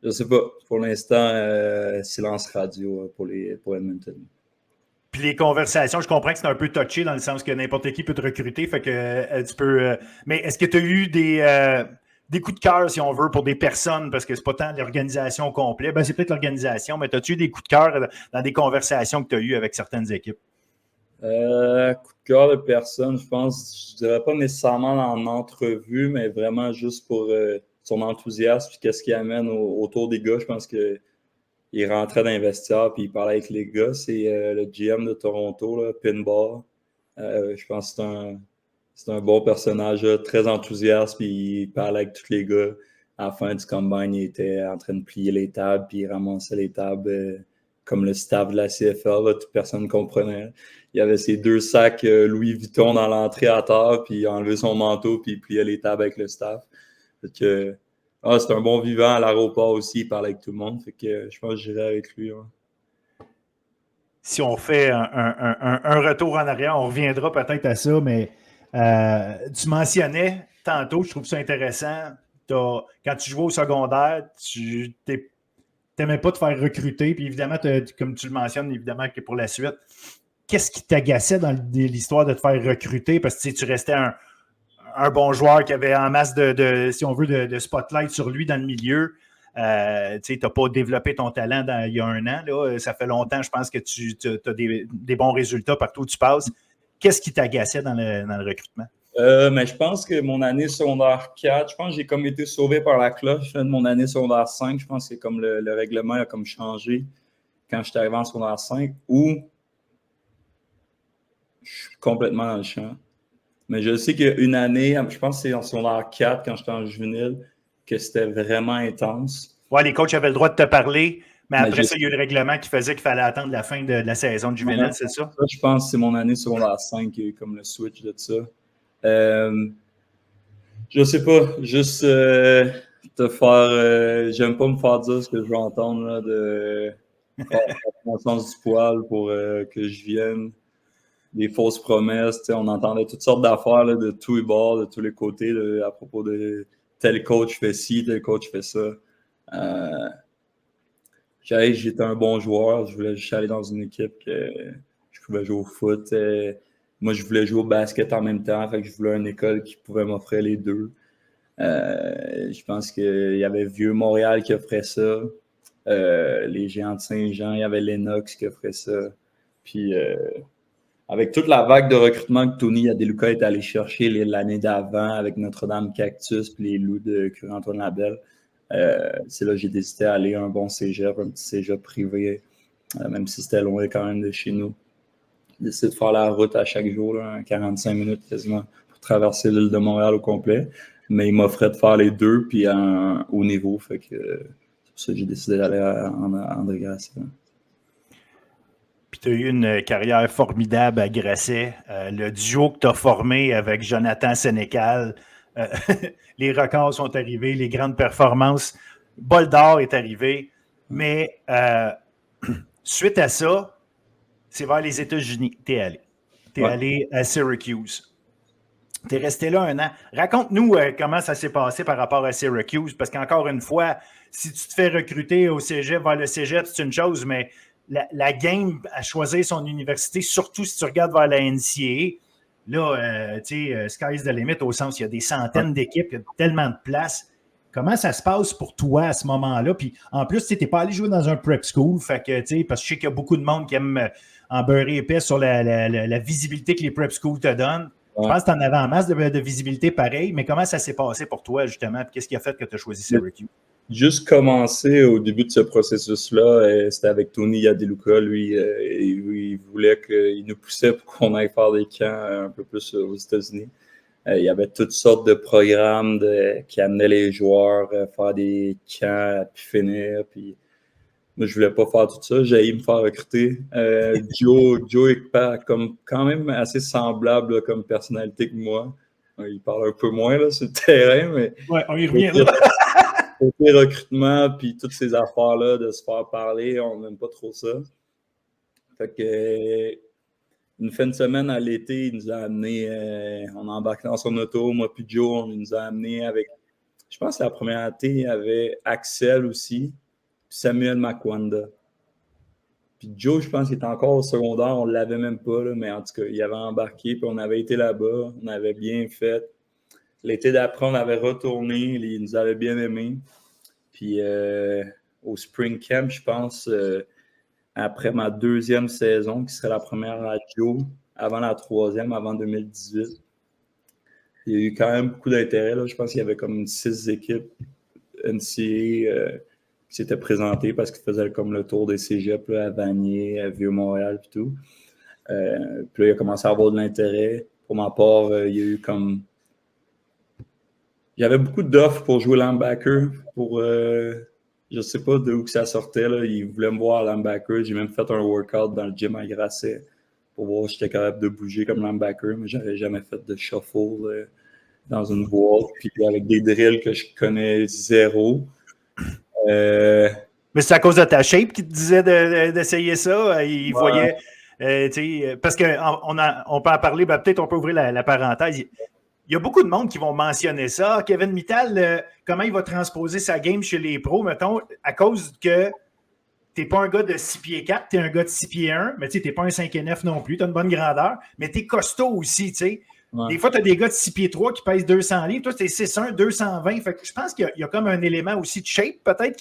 S4: je sais pas. Pour l'instant, silence radio pour Edmonton.
S1: Puis les conversations, je comprends que c'est un peu touché dans le sens que n'importe qui peut te recruter, fait que tu peux. Mais est-ce que tu as eu des coups de cœur, si on veut, pour des personnes, parce que c'est pas tant l'organisation au complet. C'est peut-être l'organisation, mais as-tu eu des coups de cœur dans des conversations que tu as eues avec certaines équipes?
S4: Coup de cœur de personnes, je dirais pas nécessairement en entrevue, mais vraiment juste pour son enthousiasme et qu'est-ce qu'il amène autour des gars. Je pense que il rentrait dans les vestiaires puis il parlait avec les gars. C'est le GM de Toronto, là, Pinball. Je pense que c'est un bon personnage, là, très enthousiaste, puis il parlait avec tous les gars. À la fin du combine, il était en train de plier les tables, puis il ramassait les tables comme le staff de la CFL. Là, toute personne ne comprenait. Il y avait ses 2 sacs Louis Vuitton dans l'entrée à terre, puis il a enlevé son manteau, puis il pliait les tables avec le staff. C'est un bon vivant à l'aéroport aussi, il parlait avec tout le monde. Fait que je pense que j'irai avec lui. Ouais.
S1: Si on fait un retour en arrière, on reviendra peut-être à ça, mais tu mentionnais tantôt, je trouve ça intéressant, quand tu jouais au secondaire, tu n'aimais pas te faire recruter, puis évidemment, comme tu le mentionnes, évidemment que pour la suite, qu'est-ce qui t'agaçait dans l'histoire de te faire recruter? Parce que tu restais un bon joueur qui avait en masse si on veut, de spotlight sur lui dans le milieu. Tu n'as pas développé ton talent il y a 1 an. Là. Ça fait longtemps, je pense que tu as des bons résultats partout où tu passes. Qu'est-ce qui t'agaçait dans le recrutement?
S4: Mais je pense que mon année secondaire 4, je pense que j'ai comme été sauvé par la cloche de mon année secondaire 5. Je pense que comme le règlement a comme changé quand je suis arrivé en secondaire 5, où je suis complètement dans le champ. Mais je sais qu'il y a une année, je pense que c'est en secondaire 4, quand j'étais en juvénile, que c'était vraiment intense.
S1: Ouais, les coachs avaient le droit de te parler, mais après ça, il y a eu le règlement qui faisait qu'il fallait attendre la fin de la saison de juvénile, c'est ça?
S4: Je pense que c'est mon année secondaire 5 qui a eu comme le switch de ça. Je sais pas, juste te faire... j'aime pas me faire dire ce que je veux entendre, là, de mon sens du poil pour que je vienne. Des fausses promesses, on entendait toutes sortes d'affaires là, de tous les bords, de tous les côtés, là, à propos de tel coach fait ci, tel coach fait ça. J'étais un bon joueur, je voulais juste aller dans une équipe que je pouvais jouer au foot. Moi, je voulais jouer au basket en même temps, fait que je voulais une école qui pouvait m'offrir les deux. Je pense qu'il y avait Vieux-Montréal qui offrait ça. Les Géants de Saint-Jean, il y avait Lennox qui offrait ça. Puis... avec toute la vague de recrutement que Tony Adeluca est allé chercher l'année d'avant avec Notre-Dame Cactus et les Loups de Curie-Antoine Labelle, c'est là que j'ai décidé d'aller à un bon cégep, un petit cégep privé, même si c'était loin quand même de chez nous. J'ai décidé de faire la route à chaque jour, là, 45 minutes quasiment, pour traverser l'île de Montréal au complet. Mais il m'offrait de faire les deux, puis à un haut niveau. Fait que c'est pour ça que j'ai décidé d'aller à André Grasset.
S1: Puis tu as eu une carrière formidable à Grasset. Le duo que tu as formé avec Jonathan Sénécal, les records sont arrivés, les grandes performances. Bol d'or est arrivé. Mais suite à ça, c'est vers les États-Unis que tu es allé. Tu es allé à Syracuse. Tu es resté là 1 an. Raconte-nous comment ça s'est passé par rapport à Syracuse, parce qu'encore une fois, si tu te fais recruter au cégep, vers le cégep, c'est une chose, mais la game à choisir son université, surtout si tu regardes vers la NCAA, là, tu sais, sky's the limit, au sens il y a des centaines d'équipes, il y a tellement de places. Comment ça se passe pour toi à ce moment-là? Puis en plus, tu n'es pas allé jouer dans un prep school, fait que, parce que je sais qu'il y a beaucoup de monde qui aime en beurrer épais sur la visibilité que les prep schools te donnent. Je pense que tu en avais en masse de visibilité pareil, mais comment ça s'est passé pour toi, justement? Puis qu'est-ce qui a fait que tu as choisi Syracuse?
S4: Juste commencer au début de ce processus-là, c'était avec Tony Adeluca. Lui, il voulait qu'il nous poussait pour qu'on aille faire des camps un peu plus aux États-Unis. Il y avait toutes sortes de programmes qui amenaient les joueurs à faire des camps, puis finir. Puis moi, je voulais pas faire tout ça. J'ai essayé de me faire recruter. Joe est comme quand même assez semblable là, comme personnalité que moi. Il parle un peu moins là, sur le terrain, mais...
S1: Ouais, on y revient là.
S4: Côté recrutement, puis toutes ces affaires-là, de se faire parler, on n'aime pas trop ça. Fait que une fin de semaine à l'été, il nous a amené, on a embarqué dans son auto, moi puis Joe, on nous a amené avec, je pense que la première année, il y avait Axel aussi, puis Samuel Makwanda. Puis Joe, je pense qu'il était encore au secondaire, on ne l'avait même pas, là, mais en tout cas, il avait embarqué, puis on avait été là-bas, on avait bien fait. L'été d'après, on avait retourné, il nous avait bien aimés. Puis au Spring Camp, je pense, après ma 2e saison, qui serait la première à Joe, avant la 3e, avant 2018, il y a eu quand même beaucoup d'intérêt. Là. Je pense qu'il y avait comme 6 équipes NCAA s'était présenté parce qu'il faisait comme le tour des cégeps là, à Vanier, à Vieux-Montréal et tout. Puis là, il a commencé à avoir de l'intérêt. Pour ma part, il y a eu comme... Il y avait beaucoup d'offres pour jouer linebacker. Je ne sais pas d'où que ça sortait. Là. Ils voulaient me voir linebacker. J'ai même fait un workout dans le gym à Grasset pour voir si j'étais capable de bouger comme linebacker, mais je n'avais jamais fait de shuffle dans une boîte. Puis avec des drills que je connais zéro.
S1: Mais c'est à cause de ta shape qui te disait d'essayer ça. Il voyait... parce qu'on peut en parler, peut-être on peut ouvrir la parenthèse. Il y a beaucoup de monde qui vont mentionner ça. Kevin Mittal, comment il va transposer sa game chez les pros, mettons, à cause que tu n'es pas un gars de 6 pieds 4, tu es un gars de 6 pieds 1, mais tu n'es pas un 5 et 9 non plus, tu as une bonne grandeur, mais tu es costaud aussi, tu sais. Ouais. Des fois, tu as des gars de 6 pieds 3 qui pèsent 200 livres. Toi, tu es 6'1, 220. Fait que je pense qu'il y a comme un élément aussi de shape, peut-être,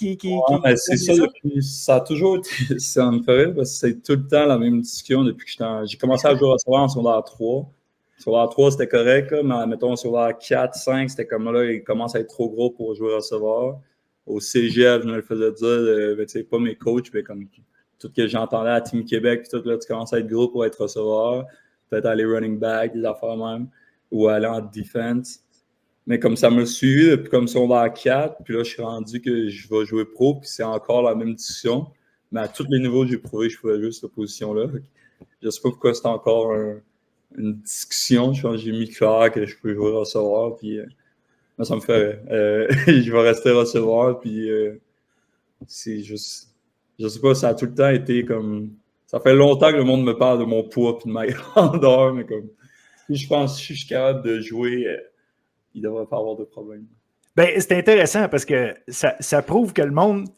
S4: c'est ça, ça a toujours été... Ça me fait rire parce que c'est tout le temps la même discussion depuis que j'ai commencé à jouer au recevoir en secondaire 3. Sur 3, c'était correct, là, mais mettons sur 4, 5, c'était comme là, il commence à être trop gros pour jouer au recevoir. Au cégep, je me le faisais dire, tu sais, pas mes coachs, mais comme tout ce que j'entendais à Team Québec, tout là, tu commences à être gros pour être receveur. Peut-être aller running back, des affaires même, ou aller en defense. Mais comme ça me suivi depuis comme secondaire 4, puis là, je suis rendu que je vais jouer pro, puis c'est encore la même discussion. Mais à tous les niveaux, j'ai prouvé que je pouvais jouer cette position-là. Je ne sais pas pourquoi c'est encore une discussion. Je pense que j'ai mis clair que je peux jouer recevoir, puis ça me fait... je vais rester recevoir, puis c'est juste... Je sais pas, ça a tout le temps été comme... Ça fait longtemps que le monde me parle de mon poids et de ma grandeur, mais comme si je pense que je suis capable de jouer, il ne devrait pas avoir de problème.
S1: Ben, c'est intéressant parce que ça prouve que le monde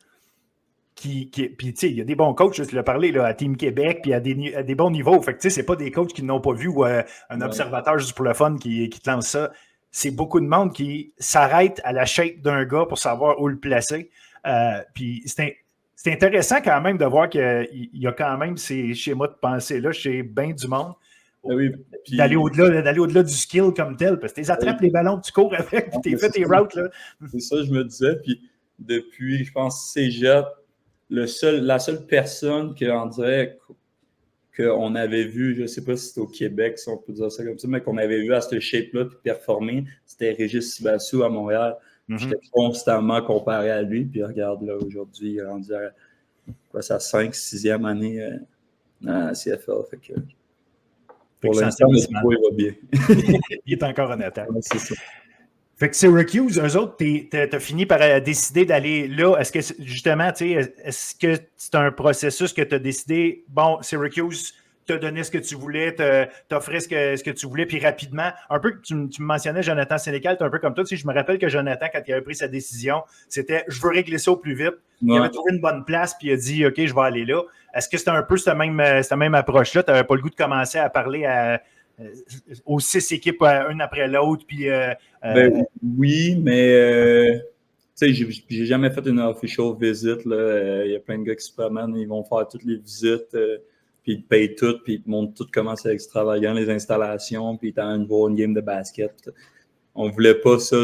S1: puis tu sais, il y a des bons coachs, tu l'as parlé là, à Team Québec, puis à des bons niveaux. Fait que tu sais, c'est pas des coachs qui n'ont pas vu ou un observateur juste pour le fun qui te lance ça. C'est beaucoup de monde qui s'arrête à la shape d'un gars pour savoir où le placer. Puis c'est intéressant quand même de voir qu'il y a quand même ces schémas de pensée-là chez bien du monde.
S4: Oui, puis...
S1: D'aller au-delà du skill comme tel, parce que tu attrapes les ballons, tu cours avec, puis tu fais tes routes. Là.
S4: C'est ça, je me disais. Puis depuis, je pense, cégep, la seule personne qu'on dirait qu'on avait vu, je ne sais pas si c'était au Québec, si on peut dire ça comme ça, mais qu'on avait vu à cette shape-là puis performer, c'était Régis Sibassou à Montréal. J'étais constamment comparé à lui, puis regarde, là, aujourd'hui, il est rendu à sa 6e année à la CFL. Fait que, pour l'instant, il va bien.
S1: Il est encore en attaque.
S4: Ouais, c'est ça.
S1: Fait que Syracuse, eux autres, t'as fini par décider d'aller là. Est-ce que, justement, est-ce que c'est un processus que tu as décidé, bon, Syracuse t'a donné ce que tu voulais, t'offrait ce que tu voulais, puis rapidement, un peu, tu me mentionnais Jonathan Sénécal, t'es un peu comme toi, je me rappelle que Jonathan, quand il avait pris sa décision, c'était, je veux régler ça au plus vite. Ouais. Il avait trouvé une bonne place, puis il a dit, OK, je vais aller là. Est-ce que c'était un peu cette même approche-là? Tu n'avais pas le goût de commencer à parler aux 6 équipes, une après l'autre, puis...
S4: oui, mais... tu sais, j'ai jamais fait une official visit. Il y a plein de gars qui se promènent, ils vont faire toutes les visites, puis ils te payent tout, puis ils te montrent tout comment c'est extravagant, les installations, puis ils t'emmènent voir une game de basket. On voulait pas ça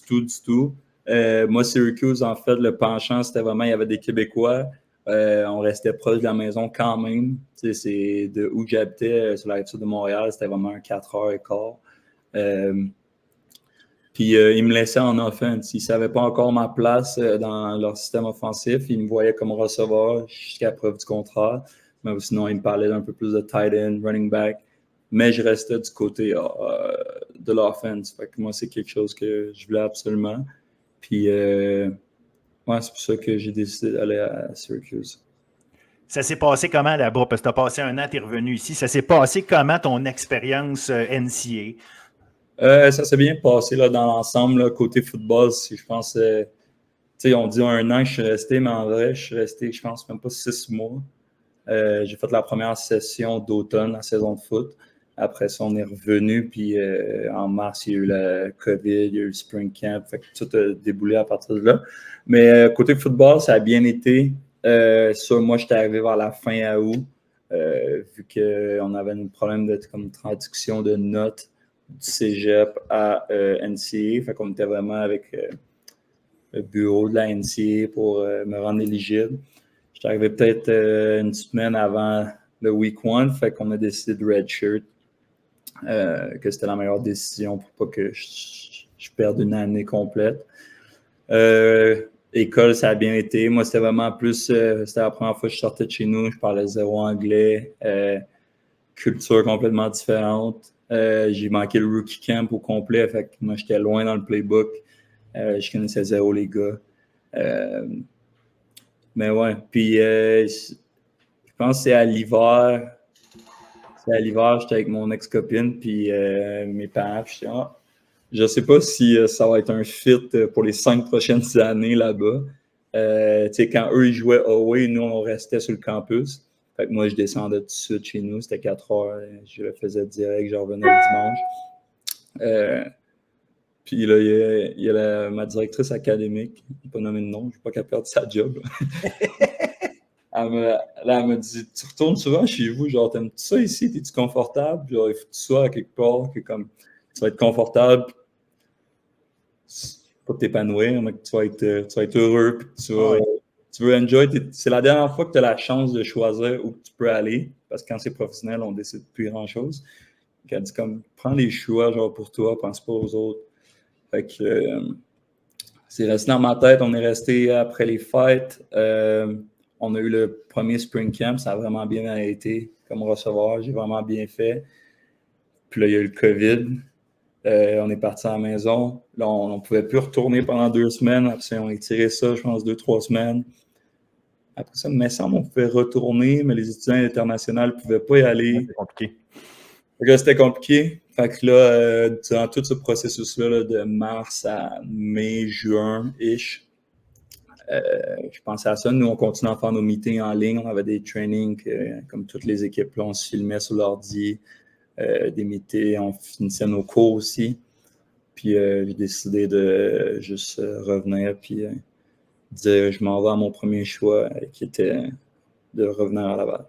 S4: du tout. Moi, Syracuse, en fait, le penchant, c'était vraiment, il y avait des Québécois. On restait proche de la maison quand même. Tu sais, c'est de où j'habitais, sur la rive sud de Montréal, c'était vraiment un 4h15. Puis ils me laissaient en offense. Ils ne savaient pas encore ma place dans leur système offensif. Ils me voyaient comme receveur jusqu'à preuve du contraire. Mais sinon, ils me parlaient d'un peu plus de tight end, running back. Mais je restais du côté de l'offense. Fait que moi, c'est quelque chose que je voulais absolument. Puis c'est pour ça que j'ai décidé d'aller à Syracuse.
S1: Ça s'est passé comment là-bas? Parce que tu as passé un an, tu es revenu ici. Ça s'est passé comment ton expérience NCA?
S4: Ça s'est bien passé là, dans l'ensemble. Là, côté football, je pense, on dit 1 an que je suis resté, mais en vrai, je suis resté, je pense, même pas 6 mois. J'ai fait la première session d'automne, la saison de foot. Après ça, on est revenu, puis en mars, il y a eu la COVID, il y a eu le Spring Camp, fait que tout a déboulé à partir de là. Mais côté football, ça a bien été. Moi, j'étais arrivé vers la fin août, vu qu'on avait un problème de traduction de notes du cégep à NCA. Fait qu'on était vraiment avec bureau de la NCA pour me rendre éligible. J'étais arrivé peut-être une semaine avant le week 1, fait qu'on a décidé de redshirt, que c'était la meilleure décision pour pas que je perde une année complète. École, ça a bien été. Moi, c'était vraiment plus, c'était la première fois que je sortais de chez nous, je parlais zéro anglais, culture complètement différente. J'ai manqué le rookie camp au complet, fait que moi, j'étais loin dans le playbook. Je connaissais zéro les gars. Mais ouais, puis je pense que c'est à l'hiver. C'est à l'hiver, j'étais avec mon ex-copine, puis mes parents, puis j'étais je sais pas si ça va être un fit pour les 5 prochaines années là-bas. Tu sais, quand eux, ils jouaient away, nous, on restait sur le campus. Fait que moi, je descendais tout de suite chez nous. C'était 4 heures. Je le faisais direct. Je revenais le dimanche. Puis là, il y a ma directrice académique. Je ne vais pas nommer de nom. Je ne veux pas qu'elle perde sa job. Elle me dit, tu retournes souvent chez vous? Genre, t'aimes-tu ça ici? Es-tu confortable? Genre, il faut que tu sois à quelque part que comme tu vas être confortable. Pas t'épanouir, mais que tu vas être heureux. Puis tu veux enjoy. C'est la dernière fois que tu as la chance de choisir où tu peux aller. Parce que quand c'est professionnel, on décide plus grand-chose. Donc, elle dit comme, prends les choix genre pour toi, pense pas aux autres. Fait que c'est resté dans ma tête. On est resté après les fêtes. On a eu le premier spring camp. Ça a vraiment bien été comme receveur. J'ai vraiment bien fait. Puis là, il y a eu le COVID. On est parti à la maison. Là, on ne pouvait plus retourner pendant 2 semaines. Après, on a étiré ça, je pense, 2-3 semaines. Après ça, il me semble qu'on pouvait retourner, mais les étudiants internationaux ne pouvaient pas y aller.
S1: C'était compliqué.
S4: C'était compliqué. Fait que là, durant tout ce processus-là, là, de mars à mai, juin-ish, je pensais à ça. Nous, on continuait à faire nos meetings en ligne. On avait des trainings, comme toutes les équipes. Là, on se filmait sur l'ordi, des meetings. On finissait nos cours aussi. Puis j'ai décidé de juste revenir puis dire je m'en vais à mon premier choix qui était de revenir à Laval.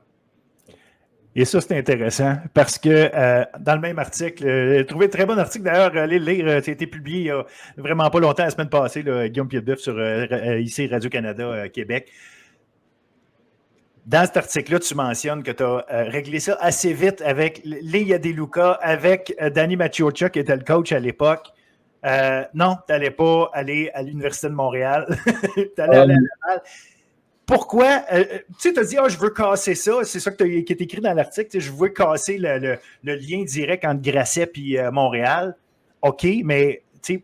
S1: Et ça, c'est intéressant parce que dans le même article, j'ai trouvé un très bon article d'ailleurs, allez le lire, ça a été publié il n'y a vraiment pas longtemps, la semaine passée, là, Guillaume Piedboeuf sur ici Radio-Canada Québec. Dans cet article-là, tu mentionnes que tu as réglé ça assez vite avec Leia DeLuca, avec Danny Maciocia, qui était le coach à l'époque. Non, tu n'allais pas aller à l'Université de Montréal. Tu allais aller à Laval. Pourquoi? Tu sais, tu as dit, je veux casser ça. C'est ça qui est écrit dans l'article. Je veux casser le lien direct entre Grasset et Montréal. OK, mais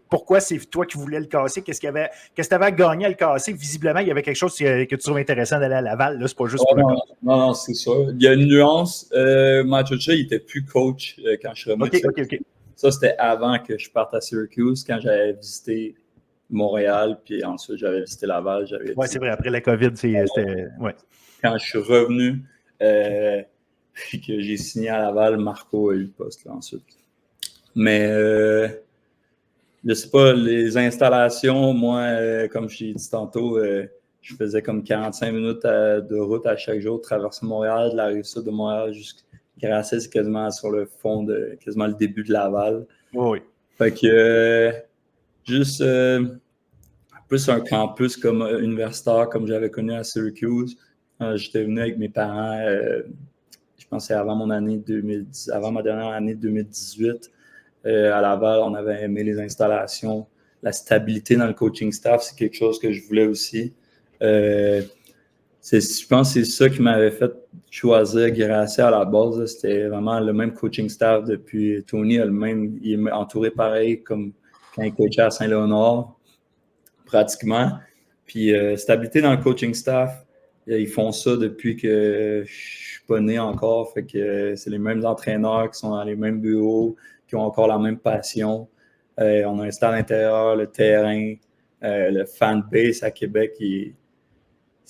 S1: pourquoi c'est toi qui voulais le casser? Qu'est-ce que tu avais à gagner à le casser? Visiblement, il y avait quelque chose que tu trouves intéressant d'aller à Laval. Là, c'est pas juste pour le cas.
S4: Non, c'est ça. Il y a une nuance. Maciocia, il n'était plus coach quand je suis revenu.
S1: OK.
S4: Ça, c'était avant que je parte à Syracuse, quand j'avais visité Montréal, puis ensuite, j'avais visité Laval.
S1: Oui, c'est vrai. Après la COVID, c'était... Ouais.
S4: Quand je suis revenu, puis que j'ai signé à Laval, Marco a eu le poste là, ensuite. Mais, je sais pas, les installations, moi, comme je l'ai dit tantôt, je faisais comme 45 minutes de route à chaque jour, traverser Montréal, de la Rive-Sud de Montréal jusqu'à Grasset, c'est quasiment sur le fond quasiment le début de Laval.
S1: Oui.
S4: Fait que juste plus un campus comme universitaire, comme j'avais connu à Syracuse. J'étais venu avec mes parents, je pense que c'est avant mon année 2010, avant ma dernière année 2018. À Laval, on avait aimé les installations. La stabilité dans le coaching staff, c'est quelque chose que je voulais aussi. Je pense que c'est ça qui m'avait fait choisir Grasset à la base. C'était vraiment le même coaching staff depuis. Tony il est entouré pareil comme quand il coachait à Saint-Léonard, pratiquement. Puis stabilité dans le coaching staff, ils font ça depuis que je suis pas né encore. Fait que c'est les mêmes entraîneurs qui sont dans les mêmes bureaux, qui ont encore la même passion. On a un stade intérieur, le terrain, le fanbase à Québec,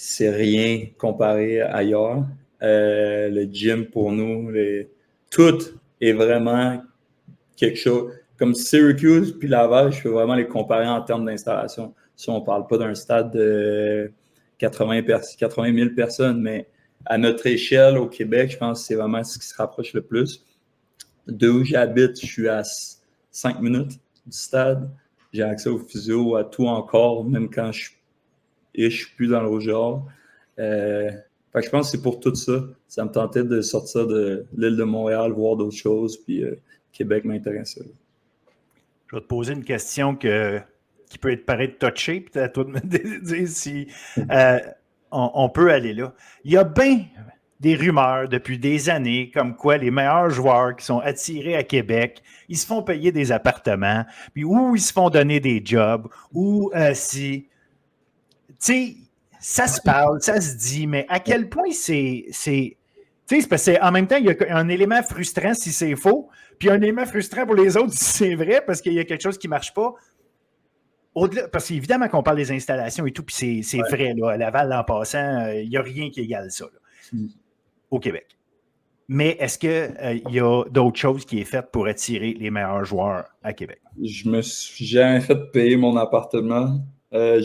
S4: c'est rien comparé ailleurs. Le gym pour nous, tout est vraiment quelque chose. Comme Syracuse puis Laval, je peux vraiment les comparer en termes d'installation. Si on ne parle pas d'un stade de 80 000 personnes, mais à notre échelle au Québec, je pense que c'est vraiment ce qui se rapproche le plus. De où j'habite, je suis à 5 minutes du stade. j'ai accès au physio, à tout encore, même quand je suis plus dans le rouge et or. Fait que je pense que c'est pour tout ça. Ça me tentait de sortir de l'île de Montréal, voir d'autres choses, puis Québec m'intéressait.
S1: Je vais te poser une question qui peut paraître touchée, puis à toi de me dire si on peut aller là. Il y a bien des rumeurs depuis des années comme quoi les meilleurs joueurs qui sont attirés à Québec, ils se font payer des appartements, puis ou ils se font donner des jobs, ou si... Tu sais, ça se parle, ça se dit, mais à quel point c'est... Tu sais, c'est parce qu'en même temps, il y a un élément frustrant si c'est faux, puis un élément frustrant pour les autres si c'est vrai, parce qu'il y a quelque chose qui ne marche pas. Au-delà, parce qu'évidemment qu'on parle des installations et tout, puis c'est vrai, là, à Laval, en passant, il n'y a rien qui égale ça là, au Québec. Mais est-ce qu'il y a d'autres choses qui est faites pour attirer les meilleurs joueurs à Québec?
S4: Je me suis jamais fait payer mon appartement. Là,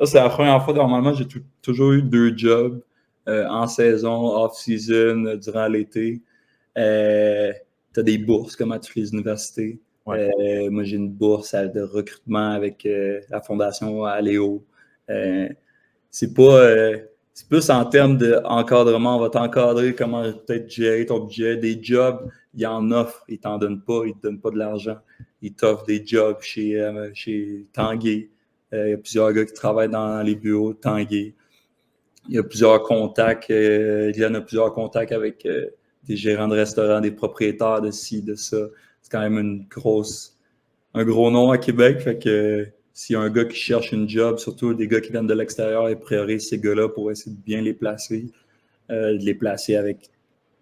S4: c'est la première fois, normalement, j'ai toujours eu 2 jobs en saison, off-season, durant l'été. Tu as des bourses comme à toutes les universités. Ouais. Moi, j'ai une bourse de recrutement avec la Fondation Aléo. C'est plus en termes d'encadrement. On va t'encadrer, comment peut-être gérer ton budget. Des jobs, ils en offrent. Ils ne t'en donnent pas. Ils ne te donnent pas de l'argent. Ils t'offrent des jobs chez Tanguay. Il y a plusieurs gars qui travaillent dans les bureaux de Tanguay. Il y a plusieurs contacts. Il y en a plusieurs contacts avec des gérants de restaurants, des propriétaires de ci, de ça. C'est quand même un gros nom à Québec. Fait que s'il y a un gars qui cherche une job, surtout des gars qui viennent de l'extérieur, ils priorisent ces gars-là pour essayer de bien les placer. De les placer avec,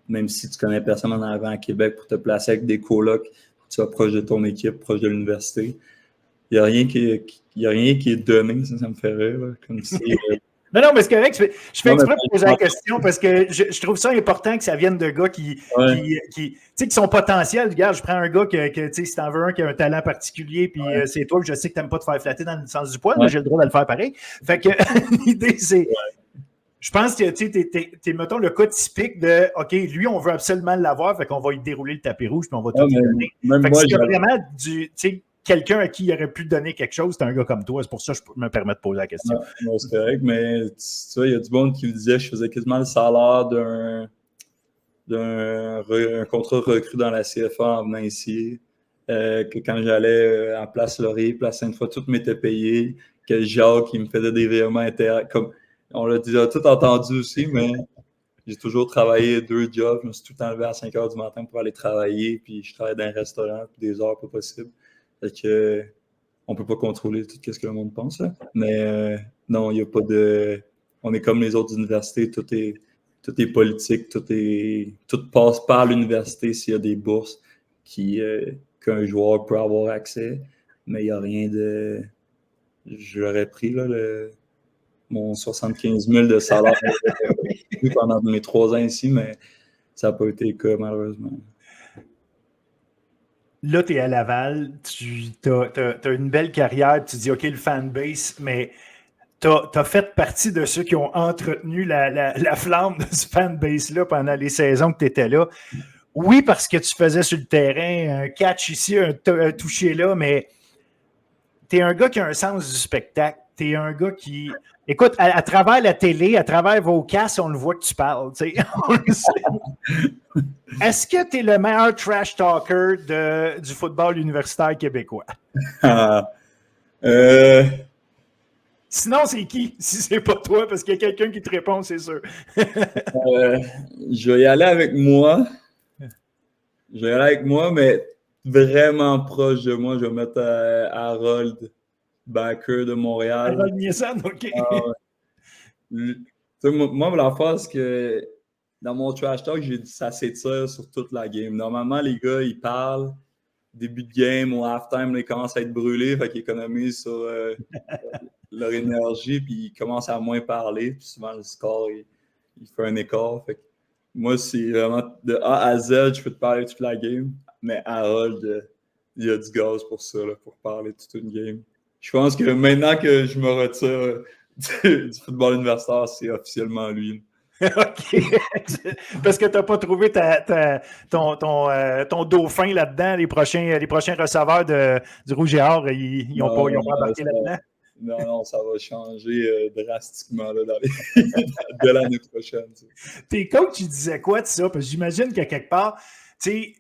S4: même si tu connais personne en avant à Québec, pour te placer avec des colocs, pour que tu sois proche de ton équipe, proche de l'université. Il n'y a rien qui est donné, ça me fait rire. Là, comme si,
S1: Non, mais c'est correct. Je fais exprès de poser la question parce que je trouve ça important que ça vienne de gars qui sont potentiels. Regarde, je prends un gars si t'en veux un qui a un talent particulier, puis c'est toi, je sais que t'aimes pas te faire flatter dans le sens du poil, mais j'ai le droit de le faire pareil. Fait que l'idée, c'est... Je pense que t'es, mettons, le cas typique de OK, lui, on veut absolument l'avoir, fait qu'on va lui dérouler le tapis rouge, puis on va tout lui donner. Fait que s'il y a vraiment quelqu'un à qui il aurait pu donner quelque chose, c'est un gars comme toi. C'est pour ça que je me permets de poser la question.
S4: Non, c'est correct, mais tu vois, il y a du monde qui me disait que je faisais quasiment le salaire d'un contrat recru dans la CFA en venant ici. Que quand j'allais en Place Laurier, Place Sainte-Foy, tout m'était payé. Que Jacques, il me faisait des virements comme on l'a déjà tout entendu aussi, mais j'ai toujours travaillé 2 jobs. Je me suis tout le temps levé à 5 h du matin pour aller travailler, puis je travaillais dans un restaurant, puis des heures pas possibles. Fait que on ne peut pas contrôler tout ce que le monde pense. Hein. Mais non, il n'y a pas de... On est comme les autres universités, tout est politique, tout passe par l'université s'il y a des bourses qu'un joueur peut avoir accès. Mais il n'y a rien de... J'aurais pris là, mon 75 000 de salaire pendant mes 3 ans ici, mais ça n'a pas été le cas, malheureusement.
S1: Là, tu es à Laval, tu as une belle carrière, tu dis OK, le fanbase, mais tu as fait partie de ceux qui ont entretenu la flamme de ce fanbase-là pendant les saisons que tu étais là. Oui, parce que tu faisais sur le terrain un catch ici, un toucher là, mais tu es un gars qui a un sens du spectacle. Tu es un gars qui... Écoute, à travers la télé, à travers vos casques, on le voit que tu parles. Est-ce que tu es le meilleur trash talker du football universitaire québécois? Sinon, c'est qui? Si c'est pas toi, parce qu'il y a quelqu'un qui te répond, c'est sûr.
S4: Je vais y aller avec moi. Mais vraiment proche de moi. Je vais mettre Harold Backer de Montréal.
S1: Harold Nielsen, OK.
S4: Moi, la fois, c'est que dans mon trash talk, j'ai dit ça s'étire sur toute la game. Normalement, les gars, ils parlent début de game ou halftime, ils commencent à être brûlés, fait qu'ils économisent sur leur énergie, puis ils commencent à moins parler. Puis souvent, le score, il fait un écart. Fait que moi, c'est vraiment de A à Z, je peux te parler toute la game. Mais Harold, il y a du gaz pour ça, là, pour parler toute une game. Je pense que maintenant que je me retire du football universitaire, c'est officiellement lui.
S1: OK. Parce que tu n'as pas trouvé ton dauphin là-dedans. Les prochains receveurs du Rouge et Or, ils n'ont pas embarqué là-dedans.
S4: Non, ça va changer drastiquement là, de l'année prochaine. Tu sais.
S1: Tes coachs, ils disaient quoi de ça? Parce que j'imagine que quelque part, si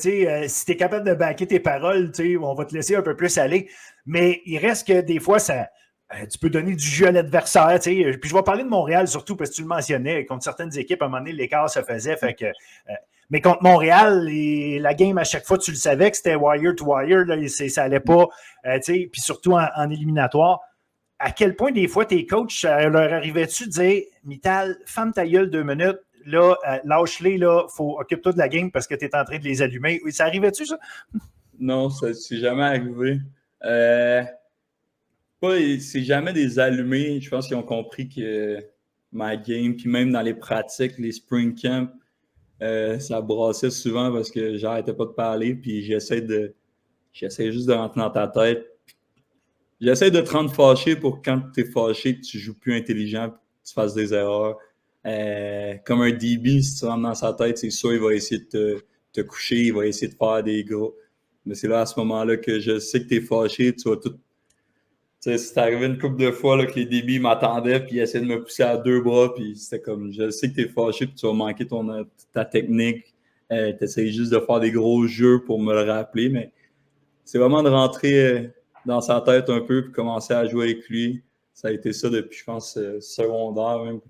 S1: tu es capable de backer tes paroles, on va te laisser un peu plus aller. Mais il reste que des fois, tu peux donner du jeu à l'adversaire. Puis je vais parler de Montréal surtout parce que tu le mentionnais. Contre certaines équipes, à un moment donné, l'écart se faisait. Fait que, mais contre Montréal, la game, à chaque fois, tu le savais que c'était wire to wire. Là, ça n'allait pas. Puis surtout en éliminatoire. À quel point, des fois, tes coachs, leur arrivait-tu de dire Mittal, ferme ta gueule 2 minutes, là, lâche-les, là, occupe-toi de la game parce que tu es en train de les allumer. Ça arrivait-tu, ça?
S4: Non, ça ne s'est jamais arrivé. C'est jamais des allumés. Je pense qu'ils ont compris que ma game, puis même dans les pratiques, les spring camps, ça brassait souvent parce que j'arrêtais pas de parler, puis j'essaie juste de rentrer dans ta tête. J'essaie de te rendre fâché pour quand tu es fâché, tu joues plus intelligent, que tu fasses des erreurs. Comme un DB, si tu rentres dans sa tête, c'est sûr, il va essayer de te coucher, il va essayer de faire des gros. Mais c'est là, à ce moment-là, que je sais que tu es fâché, tu vas tout. Tu sais, c'est arrivé une couple de fois là, que les DB m'attendaient, puis ils essayaient de me pousser à 2 bras, puis c'était comme, je sais que tu es fâché, puis tu vas manquer ta technique. Tu essaies juste de faire des gros jeux pour me le rappeler, mais c'est vraiment de rentrer dans sa tête un peu, puis commencer à jouer avec lui. Ça a été ça depuis, je pense, secondaire même.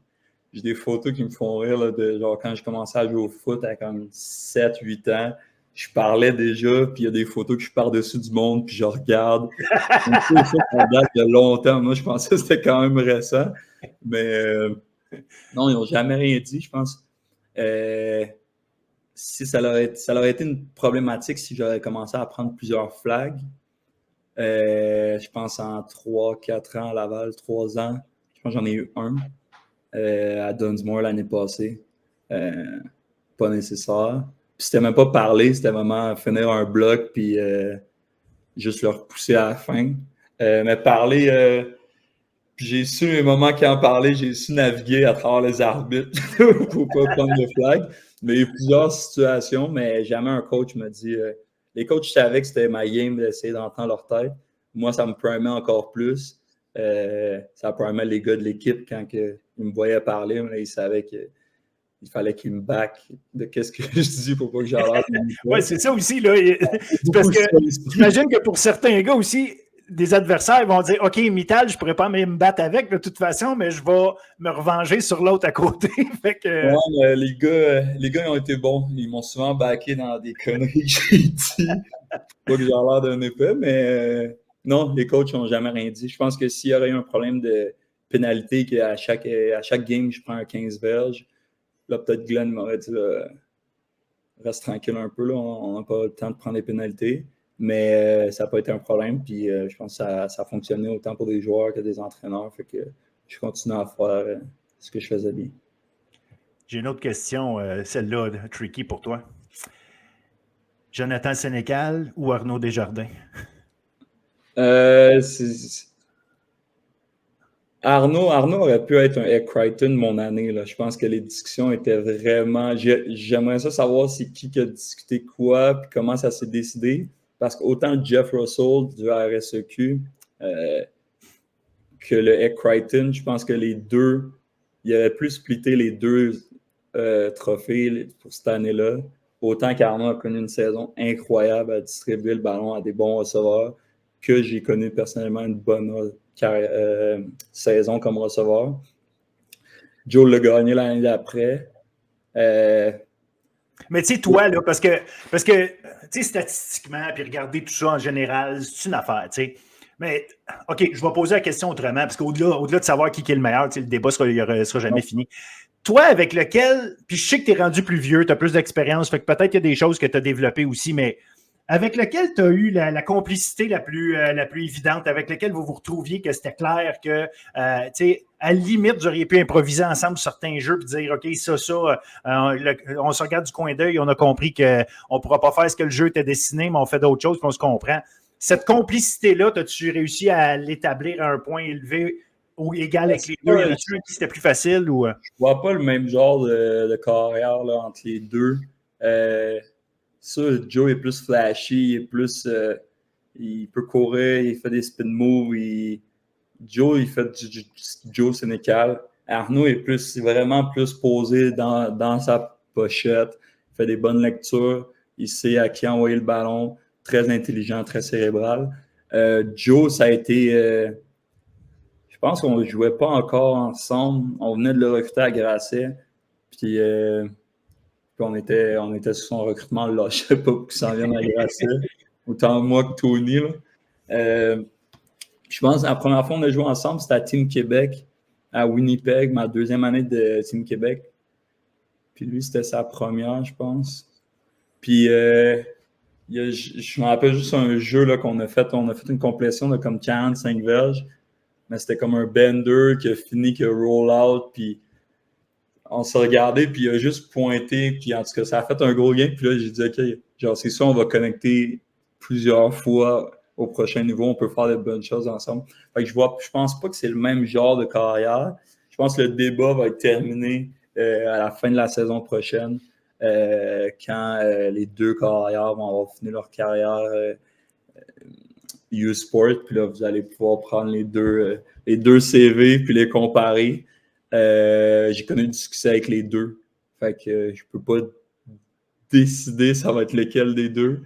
S4: J'ai des photos qui me font rire, là, de genre quand je commençais à jouer au foot à comme 7-8 ans. Je parlais déjà, puis il y a des photos que je suis par-dessus du monde, puis je regarde. Ça date de longtemps. Moi, je pensais que c'était quand même récent. Mais non, ils n'ont jamais rien dit, je pense. Si ça aurait été une problématique si j'aurais commencé à prendre plusieurs flags. Je pense en 3-4 ans à Laval, 3 ans. Je pense que j'en ai eu un à Dunsmore l'année passée. Pas nécessaire. Puis c'était même pas parler, c'était vraiment finir un bloc puis juste le repousser à la fin. Mais parler, puis j'ai su les moments qui en parlaient, j'ai su naviguer à travers les arbitres pour pas prendre de flag. Mais il y a eu plusieurs situations, mais jamais un coach m'a dit... les coachs savaient que c'était ma game d'essayer d'entendre leur tête. Moi, ça me primait encore plus. Ça primait les gars de l'équipe quand ils me voyaient parler. Là, ils savaient qu'il fallait qu'ils me back de qu'est-ce que je dis pour pas que j'arrête.
S1: Oui, c'est ça aussi. Là. Parce que j'imagine que pour certains gars aussi, des adversaires vont dire « OK, Mittal, je ne pourrais pas me battre avec de toute façon, mais je vais me revenger sur l'autre à côté. » Fait que...
S4: Ouais, mais les gars, ils ont été bons. Ils m'ont souvent backé dans des conneries que j'ai dit. Pas que j'ai l'air d'un épais, mais non, les coachs n'ont jamais rien dit. Je pense que s'il y aurait eu un problème de pénalité, qu'à chaque game, je prends un 15 verges, là, peut-être Glenn m'aurait dit reste tranquille un peu, là, on n'a pas le temps de prendre des pénalités. Mais ça n'a pas été un problème. Puis je pense que ça a fonctionné autant pour des joueurs que des entraîneurs. Fait que je continue à faire ce que je faisais bien.
S1: J'ai une autre question, celle-là, tricky pour toi. Jonathan Sénécal ou Arnaud Desjardins?
S4: Arnaud aurait pu être un Ed Crichton mon année. Là. Je pense que les discussions étaient vraiment... J'aimerais ça savoir c'est qui a discuté quoi puis comment ça s'est décidé. Parce qu'autant Jeff Russell du RSEQ que le Ed Crichton, je pense que les deux, il aurait plus splitté les deux trophées pour cette année-là. Autant qu'Arnaud a connu une saison incroyable à distribuer le ballon à des bons receveurs, que j'ai connu personnellement une bonne saison comme receveur. Joe l'a gagné l'année d'après.
S1: Mais tu sais, toi, là, parce que tu sais, statistiquement, puis regarder tout ça en général, c'est une affaire, tu sais. Mais, OK, je vais poser la question autrement, parce qu'au-delà de savoir qui est le meilleur, le débat ne sera jamais fini. Toi, avec lequel, puis je sais que tu es rendu plus vieux, tu as plus d'expérience, fait que peut-être qu'il y a des choses que tu as développées aussi, mais avec lequel tu as eu la complicité la plus évidente, avec lequel vous vous retrouviez que c'était clair que, tu sais, à la limite, vous auriez pu improviser ensemble certains jeux et dire, OK, ça, on se regarde du coin d'œil, on a compris qu'on ne pourra pas faire ce que le jeu était dessiné, mais on fait d'autres choses, puis on se comprend. Cette complicité-là, as-tu réussi à l'établir à un point élevé ou égal avec les deux? Y en a-tu un qui c'était plus facile? Ou...
S4: Je vois pas le même genre de carrière là, entre les deux. Ça, Joe est plus flashy, il est plus... il peut courir, il fait des spin moves. Joe, il fait du Joe Sénécal. Arnaud est vraiment plus posé dans sa pochette. Il fait des bonnes lectures. Il sait à qui envoyer le ballon. Très intelligent, très cérébral. Joe, ça a été... je pense qu'on ne jouait pas encore ensemble. On venait de le recruter à Grasset. Puis on était sur son recrutement. Là, je ne sais pas qu'il s'en vienne à Grasset. Autant moi que Tony. Là. Je pense que la première fois qu'on a joué ensemble, c'était à Team Québec, à Winnipeg, ma deuxième année de Team Québec. Puis lui, c'était sa première, je pense. Puis je me rappelle juste un jeu là, qu'on a fait. On a fait une complétion de comme 45 verges. Mais c'était comme un bender qui a fini, qui a roll out. Puis on s'est regardé, puis il a juste pointé. Puis en tout cas, ça a fait un gros gain. Puis là, j'ai dit, OK, genre c'est ça, on va connecter plusieurs fois au prochain niveau, on peut faire de bonnes choses ensemble. Fait que je pense pas que c'est le même genre de carrière. Je pense que le débat va être terminé à la fin de la saison prochaine, quand les deux carrières vont avoir fini leur carrière U-Sport. Puis là, vous allez pouvoir prendre les deux CV puis les comparer. J'ai connu du succès avec les deux. Fait que je peux pas décider ça va être lequel des deux.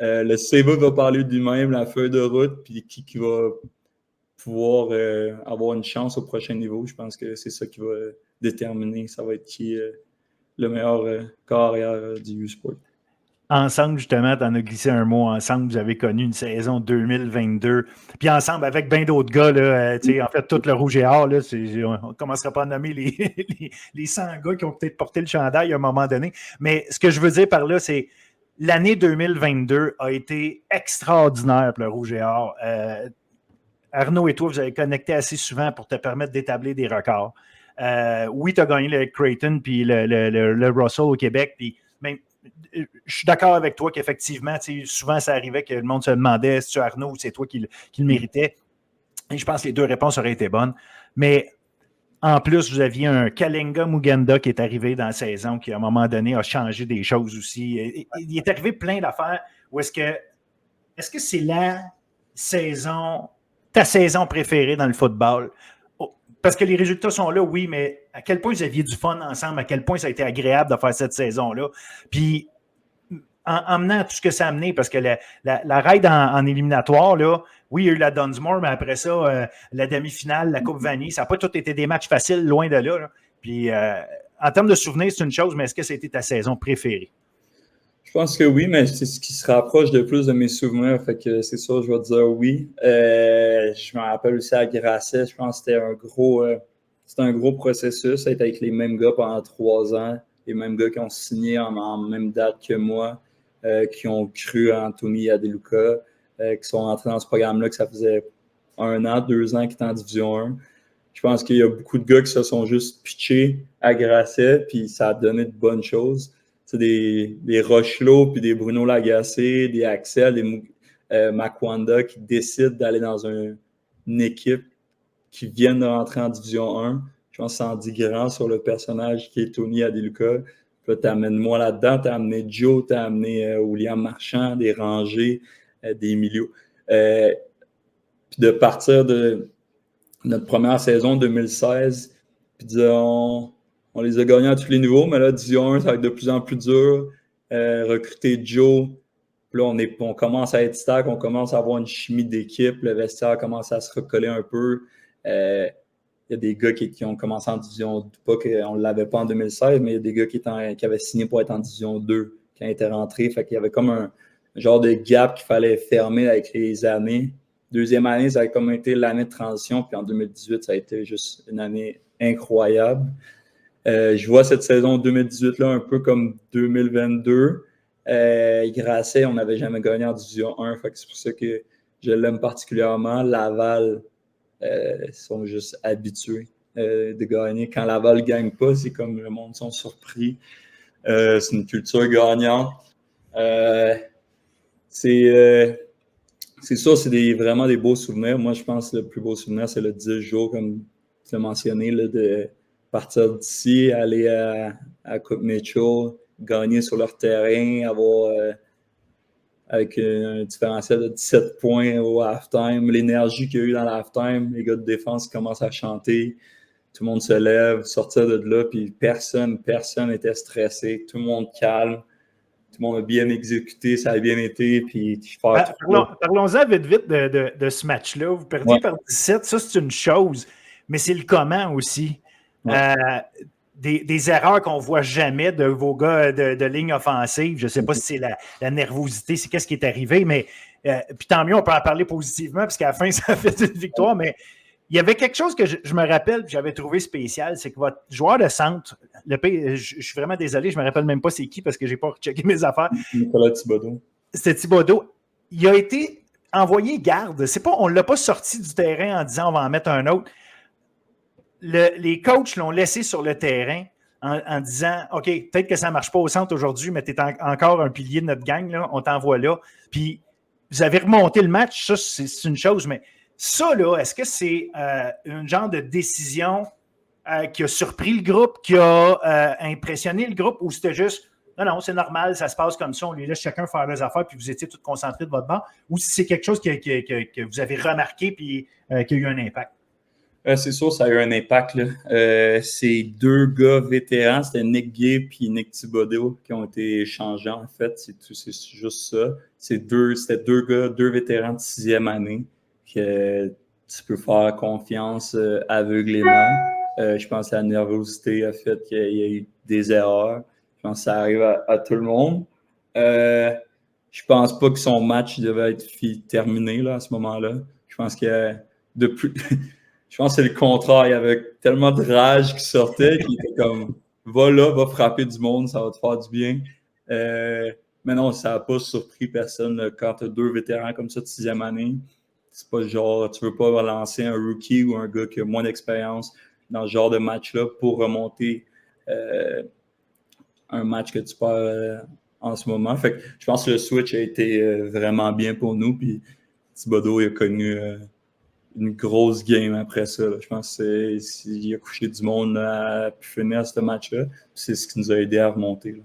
S4: Le CV va parler de lui-même, la feuille de route, puis qui va pouvoir avoir une chance au prochain niveau. Je pense que c'est ça qui va déterminer. Ça va être qui le meilleur carrière du U-Sport.
S1: Ensemble, justement, tu en as glissé un mot. Ensemble, vous avez connu une saison 2022. Puis ensemble, avec bien d'autres gars, là, en fait, tout le rouge et or, là, on ne commencera pas à nommer les 100 gars qui ont peut-être porté le chandail à un moment donné. Mais ce que je veux dire par là, c'est l'année 2022 a été extraordinaire pour le rouge et or. Arnaud et toi, vous avez connecté assez souvent pour te permettre d'établir des records. Oui, tu as gagné le Creighton puis le Russell au Québec. Puis même, je suis d'accord avec toi qu'effectivement, souvent, ça arrivait que le monde se demandait si c'est Arnaud ou c'est toi qui le méritais. Et je pense que les deux réponses auraient été bonnes. Mais en plus, vous aviez un Kalenga Muganda qui est arrivé dans la saison, qui à un moment donné a changé des choses aussi. Il est arrivé plein d'affaires. Ou est-ce que c'est ta saison préférée dans le football? Parce que les résultats sont là, oui, mais à quel point vous aviez du fun ensemble, à quel point ça a été agréable de faire cette saison-là. Puis, en menant tout ce que ça a amené, parce que la ride en éliminatoire, là, oui, il y a eu la Dunsmore, mais après ça, la demi-finale, la Coupe Vanier, ça n'a pas tout été des matchs faciles, loin de là. Puis, en termes de souvenirs, c'est une chose, mais est-ce que ça a été ta saison préférée?
S4: Je pense que oui, mais c'est ce qui se rapproche de plus de mes souvenirs. Fait que c'est sûr, je vais dire oui. Je me rappelle aussi à Grasset, je pense que c'était un gros processus. Être avec les mêmes gars pendant 3 ans, les mêmes gars qui ont signé en même date que moi, qui ont cru à Anthony Adeluca, qui sont rentrés dans ce programme-là, que ça faisait 1 an, 2 ans qu'ils étaient en Division 1. Je pense qu'il y a beaucoup de gars qui se sont juste pitchés à Grasset, puis ça a donné de bonnes choses. C'est des Rochelot, puis des Bruno Lagacé, des Axel, des Makwanda qui décident d'aller dans une équipe qui viennent de rentrer en Division 1. Je pense que ça en dit grand sur le personnage qui est Tony Adeluca. Puis là, tu amènes moi là-dedans, tu as amené Joe, tu as amené William Marchand, des Rangers, des Emilio. Puis de partir de notre première saison 2016, puis on les a gagnés à tous les niveaux, mais là, Division 1, ça va être de plus en plus dur. Recruter Joe, puis là, on commence à être stack, on commence à avoir une chimie d'équipe, le vestiaire commence à se recoller un peu. Il y a des gars qui ont commencé en Division 2, pas qu'on ne l'avait pas en 2016, mais il y a des gars qui avaient signé pour être en Division 2 quand ils étaient rentrés. Fait qu'il y avait comme un genre de gap qu'il fallait fermer avec les années. Deuxième année, ça a comme été l'année de transition, puis en 2018, ça a été juste une année incroyable. Je vois cette saison 2018-là un peu comme 2022. Grasset, on n'avait jamais gagné en Division 1, fait que c'est pour ça que je l'aime particulièrement. Laval sont juste habitués de gagner. Quand Laval ne gagne pas, c'est comme le monde sont surpris. C'est une culture gagnante. C'est ça, c'est vraiment des beaux souvenirs. Moi, je pense que le plus beau souvenir, c'est le 10 jours, comme tu l'as mentionné, là, de partir d'ici, aller à Coupe Mitchell, gagner sur leur terrain, avoir avec un différentiel de 17 points au halftime, l'énergie qu'il y a eu dans le halftime, les gars de défense commencent à chanter, tout le monde se lève, sortir de là, puis personne n'était stressé, tout le monde calme. Tout le monde a bien exécuté, ça a bien été. Puis
S1: Parlons-en vite de ce match-là. Vous perdiez par 17, ça c'est une chose, mais c'est le comment aussi. Ouais. Des erreurs qu'on ne voit jamais de vos gars de ligne offensive. Je ne sais pas si c'est la nervosité, c'est qu'est-ce qui est arrivé, mais puis tant mieux, on peut en parler positivement, parce qu'à la fin, ça a fait une victoire, mais il y avait quelque chose que je me rappelle, que j'avais trouvé spécial, c'est que votre joueur de centre, je suis vraiment désolé, je ne me rappelle même pas c'est qui parce que je n'ai pas checké mes affaires.
S4: Nicolas Thibodeau.
S1: C'était Thibodeau. Il a été envoyé garde. On ne l'a pas sorti du terrain en disant on va en mettre un autre. Les coachs l'ont laissé sur le terrain en disant OK, peut-être que ça ne marche pas au centre aujourd'hui, mais tu es encore un pilier de notre gang, là, on t'envoie là. Puis vous avez remonté le match, ça, c'est une chose, mais ça, là, est-ce que c'est un genre de décision qui a surpris le groupe, qui a impressionné le groupe, ou c'était juste non, c'est normal, ça se passe comme ça, on les laisse chacun faire leurs affaires, puis vous étiez tous concentrés de votre bord, ou si c'est quelque chose que vous avez remarqué puis qui a eu un impact?
S4: C'est sûr, ça a eu un impact. C'est deux gars vétérans, c'était Nick Gay et Nick Thibodeau qui ont été échangés, en fait. C'est juste ça. C'était deux vétérans de 6e année que tu peux faire confiance aveuglément. Je pense que la nervosité a fait qu'il y a eu des erreurs. Je pense que ça arrive à tout le monde. Je pense pas que son match devait être terminé là, à ce moment-là. Je pense que je pense que c'est le contraire. Il y avait tellement de rage qui sortait qu'il était comme va là, va frapper du monde, ça va te faire du bien. Mais non, ça n'a pas surpris personne là, quand tu as deux vétérans comme ça de 6e année. C'est pas genre, tu veux pas relancer un rookie ou un gars qui a moins d'expérience dans ce genre de match-là pour remonter un match que tu perds en ce moment. Fait que je pense que le switch a été vraiment bien pour nous. Puis Thibodeau, il a connu une grosse game après ça. Là. Je pense qu'il a couché du monde à pu finir ce match-là. C'est ce qui nous a aidé à remonter. Là.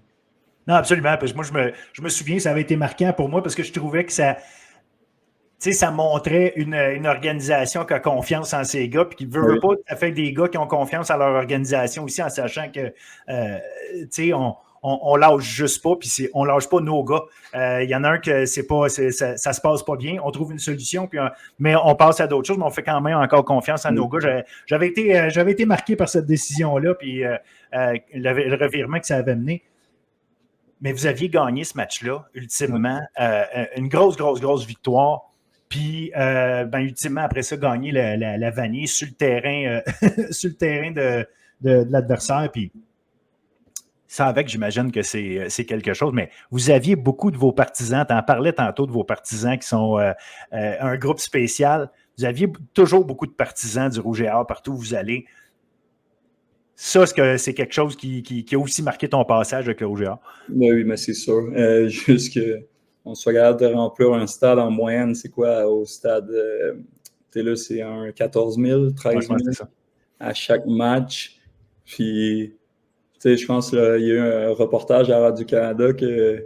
S1: Non, absolument. Parce que moi, je me souviens, ça avait été marquant pour moi parce que je trouvais que ça montrait une organisation qui a confiance en ses gars, puis qui ne veut pas, ça fait des gars qui ont confiance en leur organisation aussi, en sachant que, on lâche juste pas, puis on lâche pas nos gars. Il y en a un que ça se passe pas bien, on trouve une solution, mais on passe à d'autres choses, mais on fait quand même encore confiance à nos gars. J'avais été marqué par cette décision-là, puis le revirement que ça avait mené. Mais vous aviez gagné ce match-là, ultimement, une grosse victoire. Puis, ultimement, après ça, gagner la vanille sur le terrain, de l'adversaire. Puis, ça avec, j'imagine que c'est quelque chose. Mais vous aviez beaucoup de vos partisans. Tu en parlais tantôt de vos partisans qui sont un groupe spécial. Vous aviez toujours beaucoup de partisans du Rouge et Or partout où vous allez. Ça, c'est quelque chose qui a aussi marqué ton passage avec le Rouge et Or?
S4: Oui, mais c'est sûr. Juste qu'on soit capable de remplir un stade en moyenne, c'est quoi au stade? Là, c'est un 14 000, 13 000 à chaque match. Puis, je pense qu'il y a eu un reportage à Radio-Canada qu'ils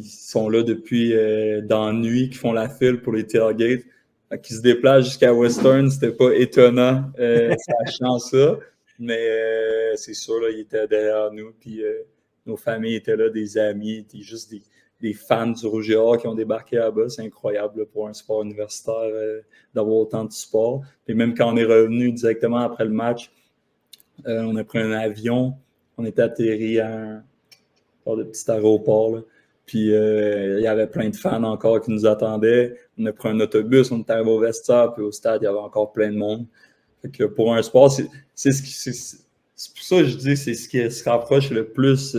S4: sont là depuis dans la nuit, qui font la file pour les tailgates, qui se déplacent jusqu'à Western. C'était pas étonnant, sachant ça. Mais c'est sûr, là, ils étaient derrière nous, puis nos familles étaient là, des amis, juste des fans du Rouge et Or qui ont débarqué là-bas. C'est incroyable là, pour un sport universitaire d'avoir autant de support. Puis même quand on est revenu directement après le match, on a pris un avion, on était atterri à un genre de petit aéroport, là. Puis il y avait plein de fans encore qui nous attendaient. On a pris un autobus, on est arrivé au vestiaire, puis au stade, il y avait encore plein de monde. Fait que pour un sport, c'est pour ça que je dis c'est ce qui se rapproche le plus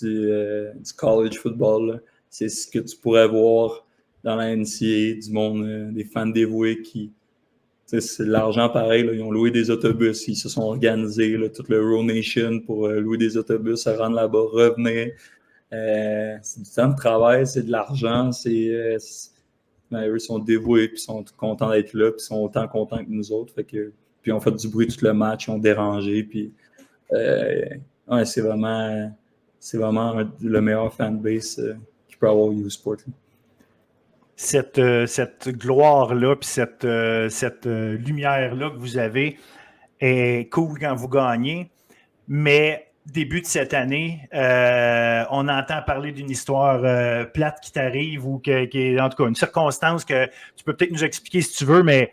S4: du college football. Là. C'est ce que tu pourrais voir dans la NCAA, du monde, des fans dévoués qui... C'est l'argent pareil, là, ils ont loué des autobus, ils se sont organisés, là, tout le Row Nation pour louer des autobus, se rendre là-bas, revenir. C'est du temps de travail, c'est de l'argent, c'est mais eux sont dévoués, puis sont contents d'être là, puis sont autant contents que nous autres. Fait que, puis on fait du bruit tout le match, ils ont dérangé, puis ouais, c'est vraiment le meilleur fanbase qu'il peut avoir au U-Sport.
S1: Cette gloire-là, puis cette lumière-là que vous avez est cool quand vous gagnez, mais début de cette année, on entend parler d'une histoire plate qui t'arrive ou qui est en tout cas une circonstance que tu peux peut-être nous expliquer si tu veux, mais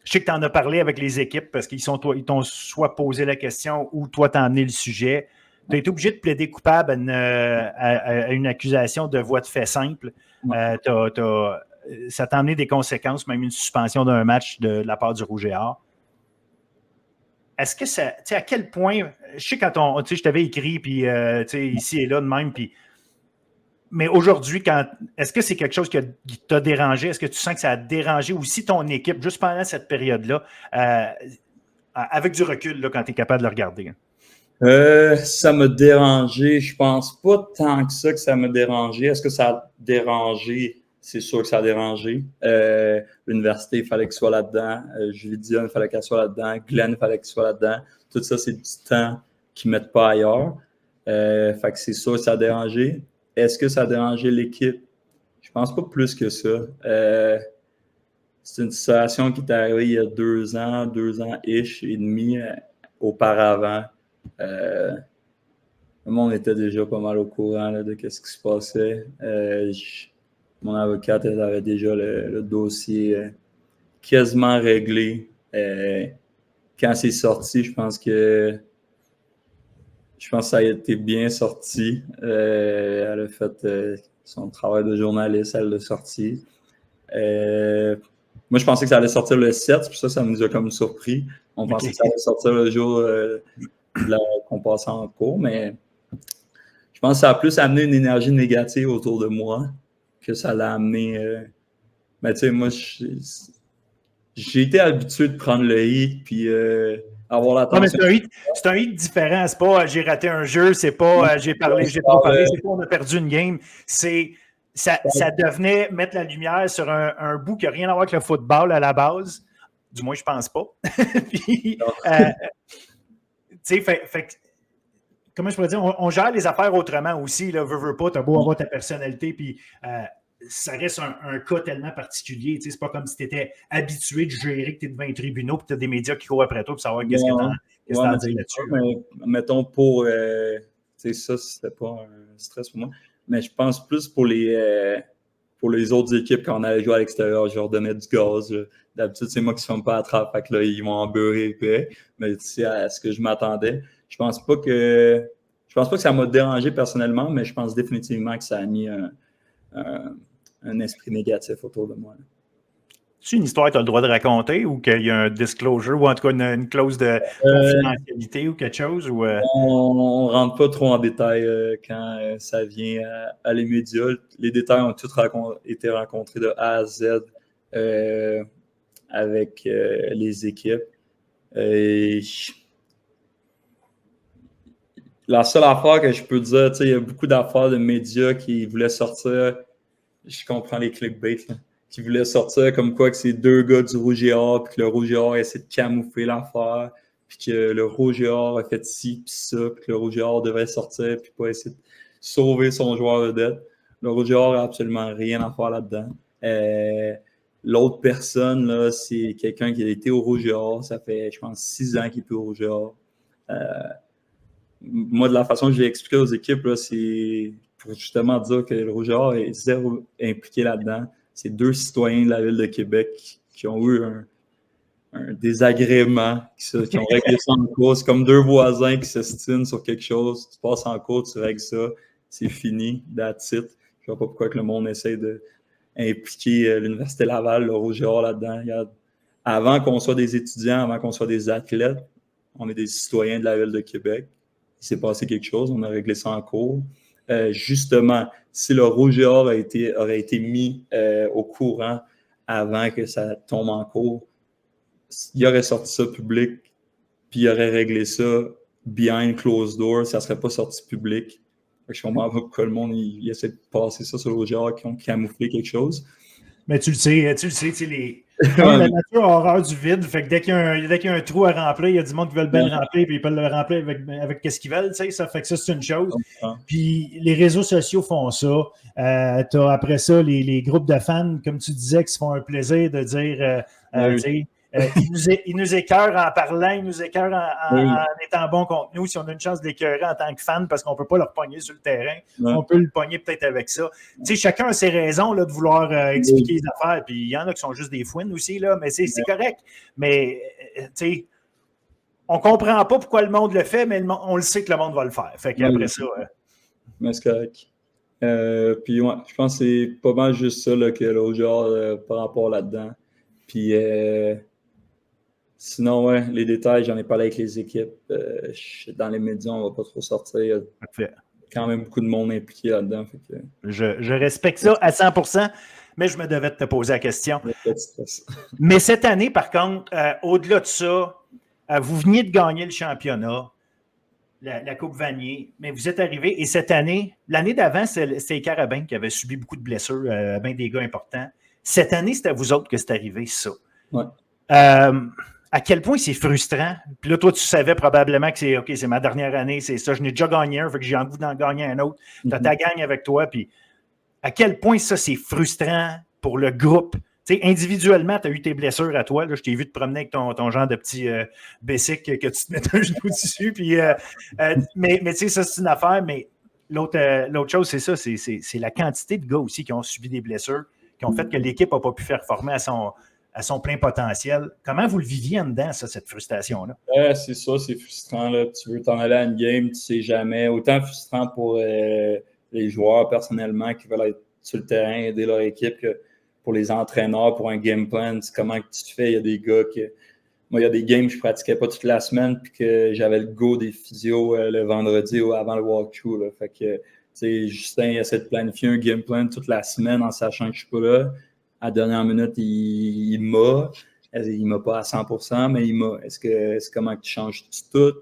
S1: je sais que tu en as parlé avec les équipes parce qu'ils t'ont soit posé la question ou toi t'as amené le sujet. Tu as été obligé de plaider coupable à une accusation de voie de fait simple. Ça t'a amené des conséquences, même une suspension d'un match de la part du Rouge et Or. Est-ce que ça, tu sais, à quel point, je sais quand je t'avais écrit, puis ici et là de même, puis mais aujourd'hui, est-ce que c'est quelque chose qui t'a dérangé? Est-ce que tu sens que ça a dérangé aussi ton équipe juste pendant cette période-là, avec du recul, là, quand tu es capable de le regarder?
S4: Ça m'a dérangé. Je pense pas tant que ça m'a dérangé. Est-ce que ça a dérangé? C'est sûr que ça a dérangé. L'université, il fallait qu'il soit là-dedans. Julie Dion, il fallait qu'elle soit là-dedans. Glenn, il fallait qu'il soit là-dedans. Tout ça, c'est du temps qu'ils ne mettent pas ailleurs. Fait que c'est sûr que ça a dérangé. Est-ce que ça a dérangé l'équipe? Je pense pas plus que ça. C'est une situation qui est arrivée il y a 2 ans et demi auparavant. Le monde était déjà pas mal au courant là, de ce qui se passait. Mon avocate elle avait déjà le dossier quasiment réglé. Quand c'est sorti, je pense que ça a été bien sorti. Elle a fait son travail de journaliste, elle l'a sorti. Moi, je pensais que ça allait sortir le 7, puis ça nous a comme surpris. On pensait que ça allait sortir le jour qu'on passait en cours, mais je pense que ça a plus amené une énergie négative autour de moi que ça l'a amené. Mais tu sais, moi, j'ai été habitué de prendre le hit, puis avoir l'attention.
S1: Non, mais c'est un hit différent. C'est pas j'ai raté un jeu, c'est pas j'ai trop parlé, c'est pas on a perdu une game. Ça devenait mettre la lumière sur un bout qui n'a rien à voir avec le football à la base. Du moins, je pense pas. Puis, tu sais, comment je pourrais dire, on gère les affaires autrement aussi. Là, veux pas, t'as beau avoir ta personnalité, puis ça reste un cas tellement particulier. C'est pas comme si tu étais habitué de gérer que tu es devant les tribunaux, puis tu as des médias qui courent après toi pour savoir qu'est-ce que tu as à dire là-dessus.
S4: Mettons pour. Ça, c'était pas un stress pour moi. Mais je pense plus pour les autres équipes, quand on allait jouer à l'extérieur, je leur donnais du gaz. D'habitude, c'est moi qui ne se font pas attraper, fait que là, ils vont en beurrer épais. Mais c'est à ce que je m'attendais. Je pense pas que ça m'a dérangé personnellement, mais je pense définitivement que ça a mis un esprit négatif autour de moi.
S1: C'est une histoire que tu as le droit de raconter ou qu'il y a un disclosure ou en tout cas une clause de confidentialité ou quelque chose? Ou,
S4: On ne rentre pas trop en détail quand ça vient à les médias. Les détails ont tous été rencontrés de A à Z avec les équipes. La seule affaire que je peux dire, il y a beaucoup d'affaires de médias qui voulaient sortir. Je comprends les clickbait, là, qui voulaient sortir comme quoi que c'est 2 gars du Rouge et Or, puis que le Rouge et Or essaie de camoufler l'affaire, puis que le Rouge et Or a fait ci, puis ça, puis que le Rouge et Or devrait sortir, puis pas essayer de sauver son joueur vedette. Le Rouge et Or n'a absolument rien à faire là-dedans. L'autre personne, là, c'est quelqu'un qui a été au Rouge et Or. Ça fait, je pense, 6 ans qu'il est plus au Rouge et Or. Moi, de la façon que je l'ai expliqué aux équipes, là, c'est pour justement dire que le Rouge et Or est zéro impliqué là-dedans. C'est 2 citoyens de la ville de Québec qui ont eu un désagrément, qui ont réglé ça en cours. C'est comme 2 voisins qui s'estinent sur quelque chose. Tu passes en cours, tu règles ça. C'est fini, that's it. Je ne vois pas pourquoi que le monde essaie d'impliquer l'Université Laval, le Rouge et Or là-dedans. Avant qu'on soit des étudiants, avant qu'on soit des athlètes, on est des citoyens de la ville de Québec. Il s'est passé quelque chose, on a réglé ça en cours. Justement, si le Rouge et Or aurait été mis au courant avant que ça tombe en cours, il aurait sorti ça public, puis il aurait réglé ça behind closed door, ça ne serait pas sorti public. Je comprends pas pourquoi le monde il essaie de passer ça sur le Rouge et Or qui ont camouflé quelque chose.
S1: Mais tu le sais, la nature a horreur du vide. Fait que dès qu'il y a un trou à remplir, il y a du monde qui veut bien le remplir, puis ils peuvent le remplir avec ce qu'ils veulent. Ça fait que ça, c'est une chose. Puis les réseaux sociaux font ça. Tu as après ça les groupes de fans, comme tu disais, qui se font un plaisir de dire ils nous écœurent en parlant, ils nous écœurent en étant bons contre nous. Si on a une chance de l'écœurer en tant que fan, parce qu'on ne peut pas leur pogner sur le terrain, on peut le pogner peut-être avec ça. Chacun a ses raisons là, de vouloir expliquer les affaires. Puis il y en a qui sont juste des fouines aussi, là, mais c'est correct. Mais on ne comprend pas pourquoi le monde le fait, mais on le sait que le monde va le faire. Fait qu'après ça.
S4: Mais c'est correct. Puis ouais, je pense que c'est pas mal juste ça là, que l'autre genre par rapport là-dedans. Puis sinon, ouais, les détails, j'en ai parlé avec les équipes. Dans les médias, on ne va pas trop sortir. Il y a quand même beaucoup de monde impliqué là-dedans. Fait que...
S1: je respecte ça à 100%, mais je me devais de te poser la question. Mais cette année, par contre, au-delà de ça, vous veniez de gagner le championnat, la Coupe Vanier, mais vous êtes arrivé, et cette année, l'année d'avant, c'était Carabin qui avait subi beaucoup de blessures, bien des gars importants. Cette année, c'est à vous autres que c'est arrivé, ça.
S4: Ouais.
S1: À quel point c'est frustrant. Puis là, toi, tu savais probablement que c'est ma dernière année, c'est ça. Je n'ai déjà gagné un, fait que j'ai envie d'en gagner un autre. Tu as ta gang avec toi. Puis à quel point ça, c'est frustrant pour le groupe. Tu sais, individuellement, tu as eu tes blessures à toi. Là, je t'ai vu te promener avec ton genre de petit basic que tu te mets un genou dessus. Puis, mais tu sais, ça, c'est une affaire. Mais l'autre chose, c'est ça. C'est la quantité de gars aussi qui ont subi des blessures, qui ont fait que l'équipe n'a pas pu faire former à son plein potentiel. Comment vous le viviez en dedans, ça, cette frustration-là?
S4: C'est ça, c'est frustrant. Là. Tu veux t'en aller à une game, tu ne sais jamais. Autant frustrant pour les joueurs personnellement qui veulent être sur le terrain, aider leur équipe, que pour les entraîneurs, pour un game plan. Comment que tu fais? Il y a des gars que... Moi, il y a des games que je ne pratiquais pas toute la semaine puis que j'avais le go des physios le vendredi ou avant le walkthrough. Là. Fait que, Justin il essaie de planifier un game plan toute la semaine en sachant que je ne suis pas là. À la dernière minute, il m'a. Il ne m'a pas à 100%, mais il m'a. C'est comment que tu changes tout?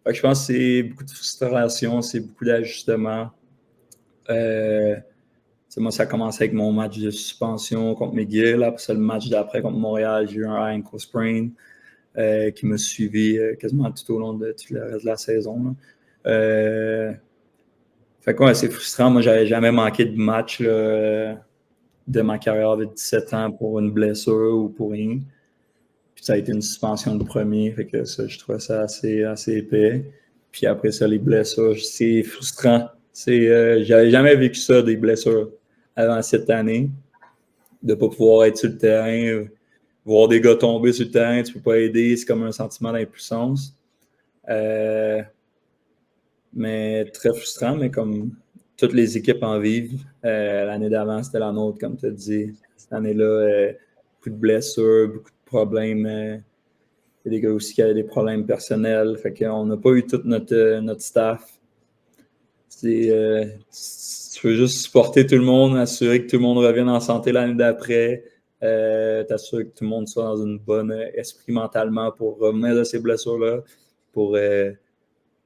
S4: Fait que je pense que c'est beaucoup de frustration, c'est beaucoup d'ajustements. Moi, ça a commencé avec mon match de suspension contre McGill. Après ça, le match d'après contre Montréal, j'ai eu un ankle sprain qui m'a suivi quasiment tout au long de tout le reste de la saison. Fait que ouais, c'est frustrant. Moi, j'avais jamais manqué de match là, de ma carrière de 17 ans pour une blessure ou pour rien. Puis ça a été une suspension de premier. Fait que ça, je trouvais ça assez épais. Puis après ça, les blessures, c'est frustrant. J'avais jamais vécu ça, des blessures, avant cette année. De ne pas pouvoir être sur le terrain, voir des gars tomber sur le terrain, tu ne peux pas aider, c'est comme un sentiment d'impuissance. Mais très frustrant, mais comme toutes les équipes en vivent. L'année d'avant, c'était la nôtre, comme tu as dit. Cette année-là, beaucoup de blessures, beaucoup de problèmes. Il y a des gars aussi qui avaient des problèmes personnels. Fait qu'on n'a pas eu tout notre staff. Tu veux juste supporter tout le monde, assurer que tout le monde revienne en santé l'année d'après, t'assurer que tout le monde soit dans une bonne esprit mentalement pour revenir de ces blessures-là, pour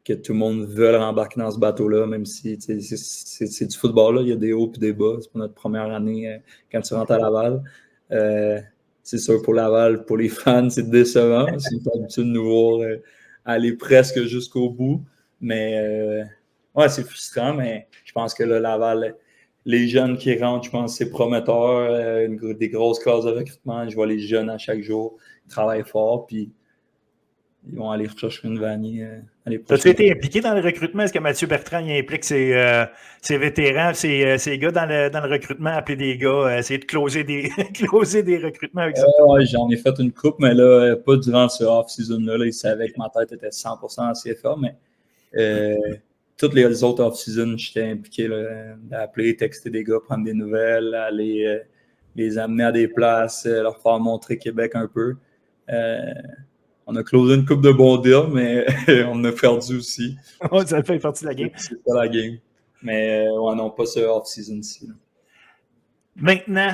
S4: que tout le monde veuille embarquer dans ce bateau-là, même si c'est du football, là, il y a des hauts et des bas. C'est pas notre première année quand tu rentres à Laval. C'est sûr, pour Laval, pour les fans, c'est décevant. C'est une habitude de nous voir aller presque jusqu'au bout. Mais ouais, c'est frustrant, mais je pense que là, Laval, les jeunes qui rentrent, je pense que c'est prometteur. Des grosses classes de recrutement. Je vois les jeunes à chaque jour. Ils travaillent fort, puis ils vont aller rechercher une Vanier.
S1: As-tu été impliqué dans le recrutement? Est-ce que Mathieu Bertrand il implique ses vétérans, ses gars dans le recrutement, appeler des gars, essayer de closer des recrutements avec ça?
S4: Ouais, j'en ai fait une coupe, mais là, pas durant ce off-season-là. Là, ils savaient que ma tête était 100% en CFA, mais toutes les autres off-season, j'étais impliqué d'appeler, texter des gars, prendre des nouvelles, aller les amener à des places, leur faire montrer Québec un peu. On a closé une coupe de bons deals, mais on a perdu aussi.
S1: Ça fait partie de la game.
S4: C'est pas la game. Mais ouais, non, pas ce off-season-ci.
S1: Maintenant,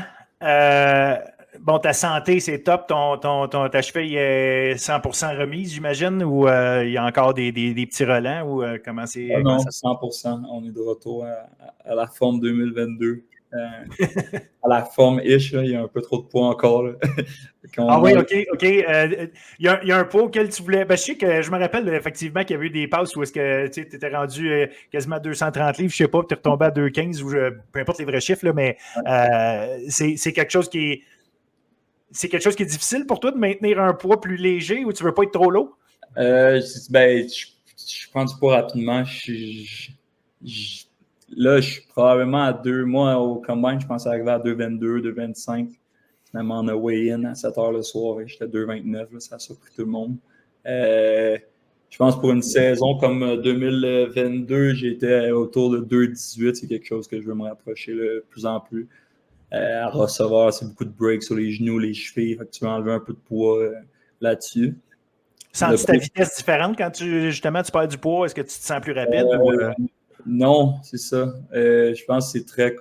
S1: bon, ta santé, c'est top. Ta cheville est 100% remise, j'imagine, ou il y a encore des petits relents, ou comment c'est?
S4: Non, 100%. On est de retour à la forme 2022. À la forme-ish, il y a un peu trop de poids encore. Là.
S1: Ah oui, OK. Il y a un pot auquel tu voulais. Ben, je sais que je me rappelle effectivement qu'il y avait eu des passes où est-ce que tu étais rendu quasiment à 230 livres, je sais pas, puis tu es retombé à 215 ou peu importe les vrais chiffres, là, mais c'est quelque chose qui est. C'est quelque chose qui est difficile pour toi de maintenir un poids plus léger ou tu veux pas être trop lourd?
S4: Je prends du poids rapidement. Là, je suis probablement à 2 mois au combine. Je pense arriver à 2,22, 2,25. Finalement, on a weigh-in à 7 h le soir et j'étais à 2,29. Ça a surpris tout le monde. Je pense pour une saison comme 2022, j'étais autour de 2,18. C'est quelque chose que je veux me rapprocher de plus en plus. À recevoir, c'est beaucoup de breaks sur les genoux, les chevilles. Fait que tu vas enlever un peu de poids là-dessus.
S1: Sens-tu ta vitesse différente quand tu perds du poids? Est-ce que tu te sens plus rapide?
S4: Non, c'est ça. Je pense que c'est très,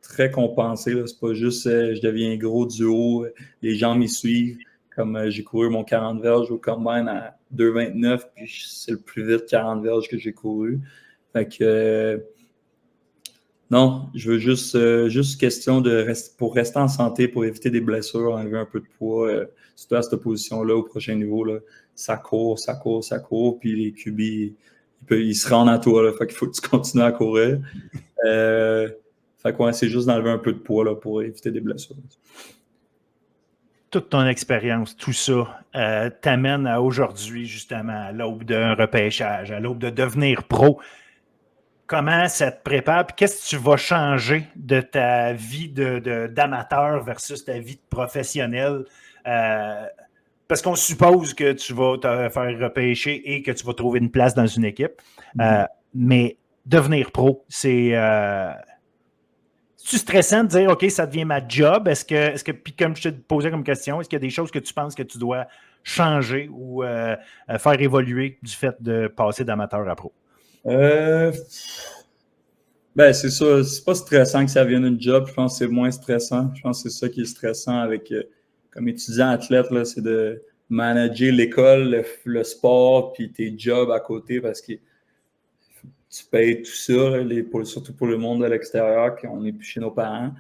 S4: très compensé. Là. C'est pas juste je deviens gros du haut, les gens m'y suivent. Comme j'ai couru mon 40 verges au combine à 2,29, puis c'est le plus vite 40 verges que j'ai couru. Fait que non, je veux juste question pour rester en santé, pour éviter des blessures, enlever un peu de poids, surtout à cette position-là, au prochain niveau. Là, ça court, puis les QB, ils se rendent à toi. Là, fait qu'il faut que tu continues à courir. Fait que c'est juste d'enlever un peu de poids là, pour éviter des blessures.
S1: Toute ton expérience, tout ça, t'amène à aujourd'hui, justement, à l'aube d'un repêchage, à l'aube de devenir pro. Comment ça te prépare? Puis qu'est-ce que tu vas changer de ta vie d'amateur versus ta vie de professionnel? Parce qu'on suppose que tu vas te faire repêcher et que tu vas trouver une place dans une équipe. Mais devenir pro, c'est stressant de dire, OK, ça devient ma job. Est-ce que puis comme je te posais comme question, est-ce qu'il y a des choses que tu penses que tu dois changer ou faire évoluer du fait de passer d'amateur à pro?
S4: C'est ça. C'est pas stressant que ça vienne une job. Je pense que c'est moins stressant. Je pense que c'est ça qui est stressant avec comme étudiant athlète, là, c'est de manager l'école, le sport, puis tes jobs à côté parce que tu payes tout ça, là, surtout pour le monde de l'extérieur, qu'on n'est plus chez nos parents.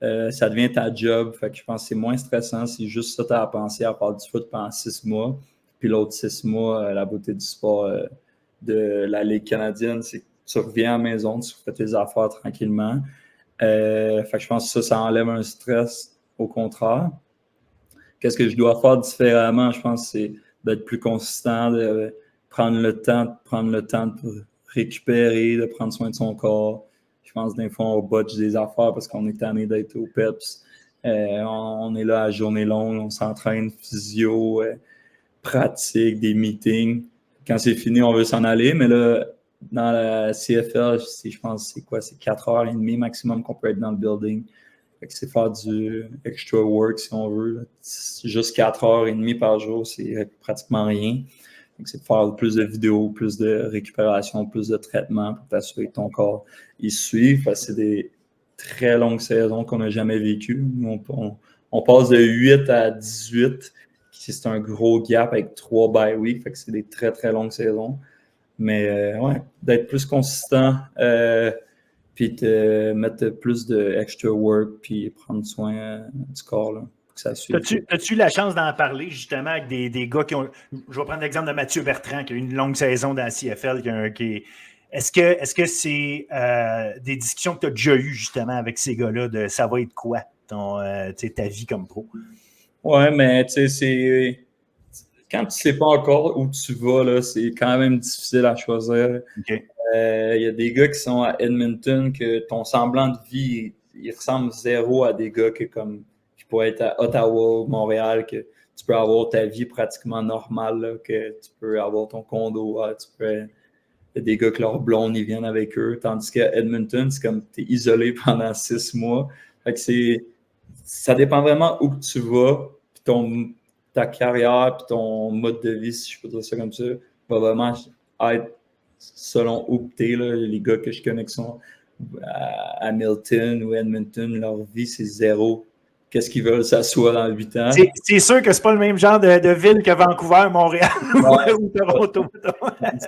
S4: Ça devient ta job. Fait que je pense que c'est moins stressant. C'est juste ça que tu as à penser à faire du foot pendant 6 mois. Puis l'autre 6 mois, la beauté du sport de la Ligue canadienne, c'est que tu reviens à la maison, tu fais tes affaires tranquillement. Fait que je pense que ça enlève un stress au contraire. Qu'est-ce que je dois faire différemment? Je pense que c'est d'être plus consistant, de prendre le temps de récupérer, de prendre soin de son corps. Je pense que des fois, on botche des affaires parce qu'on est tanné d'être au PEPS. On est là à journée longue, on s'entraîne physio, pratique, des meetings. Quand c'est fini, on veut s'en aller, mais là, dans la CFL, je pense c'est 4h30 maximum qu'on peut être dans le building. Fait que c'est faire du extra work si on veut. Là. Juste 4h30 par jour, c'est pratiquement rien. C'est de faire plus de vidéos, plus de récupération, plus de traitement pour t'assurer que ton corps il suive. Parce que c'est des très longues saisons qu'on n'a jamais vécues. On passe de 8 à 18. C'est un gros gap avec 3 bye weeks. Fait que c'est des très, très longues saisons. Mais d'être plus consistant, puis de mettre plus de extra work, puis prendre soin du corps. Là.
S1: As-tu eu la chance d'en parler justement avec des gars qui ont. Je vais prendre l'exemple de Mathieu Bertrand qui a eu une longue saison dans la CFL. Est-ce que c'est des discussions que tu as déjà eues justement avec ces gars-là de ça va être quoi ta vie comme pro?
S4: Ouais, mais tu sais, c'est. Quand tu ne sais pas encore où tu vas, là, c'est quand même difficile à choisir.
S1: Okay.
S4: Y a des gars qui sont à Edmonton que ton semblant de vie, il ressemble zéro à des gars qui pourraient être à Ottawa ou Montréal, que tu peux avoir ta vie pratiquement normale, là, que tu peux avoir ton condo, il y a des gars que leur blonde, ils viennent avec eux. Tandis qu'à Edmonton, c'est comme tu es isolé pendant 6 mois. Fait que ça dépend vraiment où que tu vas, puis ta carrière puis ton mode de vie, si je peux dire ça comme ça, va vraiment être selon où tu es. Les gars que je connais qui sont à Hamilton ou Edmonton, leur vie, c'est zéro. Qu'est-ce qu'ils veulent s'asseoir dans 8 ans?
S1: C'est sûr que c'est pas le même genre de ville que Vancouver, Montréal ou Toronto.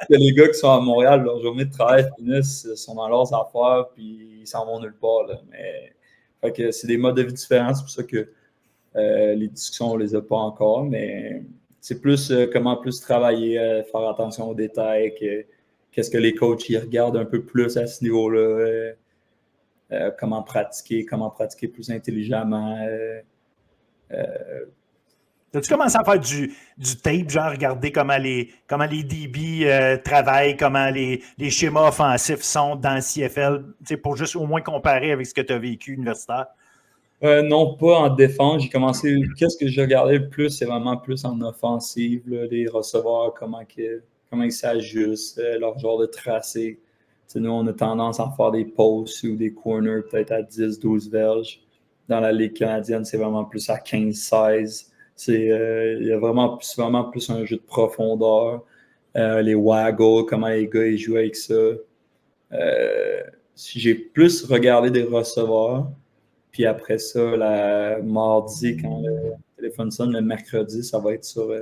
S4: Les gars qui sont à Montréal, leur journée de travail finissent, sont dans leurs affaires puis ils s'en vont nulle part. Là. Mais Fait que c'est des modes de vie différents, c'est pour ça que les discussions, on les a pas encore, mais c'est plus comment plus travailler, faire attention aux détails, qu'est-ce que les coachs ils regardent un peu plus à ce niveau-là, comment pratiquer plus intelligemment.
S1: As-tu commencé à faire du tape, genre regarder comment les DB travaillent, comment les schémas offensifs sont dans le CFL, pour juste au moins comparer avec ce que tu as vécu universitaire?
S4: Non, pas en défense. J'ai commencé. Qu'est-ce que j'ai regardé le plus? C'est vraiment plus en offensive, là, les receveurs, comment ils s'ajustent, leur genre de tracé. T'sais, nous, on a tendance à faire des posts ou des corners peut-être à 10-12 verges. Dans la Ligue canadienne, c'est vraiment plus à 15-16. Il y a vraiment plus un jeu de profondeur. Les waggles, comment les gars ils jouent avec ça. Si j'ai plus regardé des receveurs, puis après ça, mardi, quand le téléphone sonne, le mercredi, ça va être sur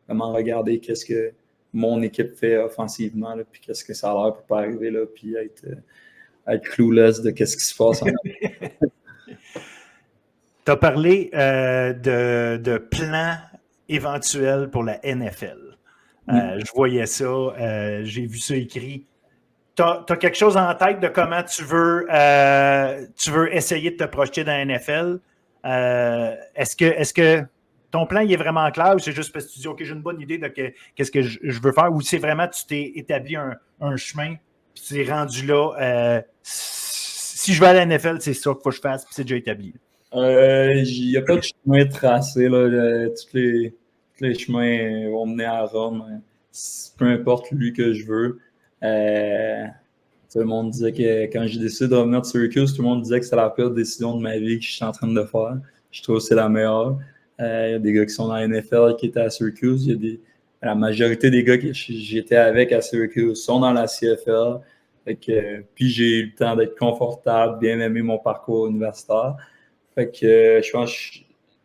S4: vraiment regarder qu'est-ce que mon équipe fait offensivement, là, puis qu'est-ce que ça a l'air pour pas arriver là, puis être clueless de qu'est-ce qui se passe.
S1: Tu as parlé de plans éventuels pour la NFL. Je voyais ça, j'ai vu ça écrit. Tu as quelque chose en tête de comment tu veux essayer de te projeter dans la NFL? Est-ce que ton plan il est vraiment clair ou c'est juste parce que tu dis OK, j'ai une bonne idée de qu'est-ce que je veux faire, ou c'est vraiment tu t'es établi un chemin puis tu es rendu là, si je vais à la NFL, c'est ça qu'il faut que je fasse, puis c'est déjà établi.
S4: Il n'y a pas de chemin tracé. Là. Tous les chemins vont mener à Rome. Peu importe lui que je veux. Tout le monde disait que quand j'ai décidé de revenir de Syracuse, tout le monde disait que c'était la pire décision de ma vie que je suis en train de faire. Je trouve que c'est la meilleure. Il y a des gars qui sont dans la NFL qui étaient à Syracuse. La majorité des gars que j'étais avec à Syracuse sont dans la CFL. Puis j'ai eu le temps d'être confortable, bien aimer mon parcours universitaire. Fait que je pense que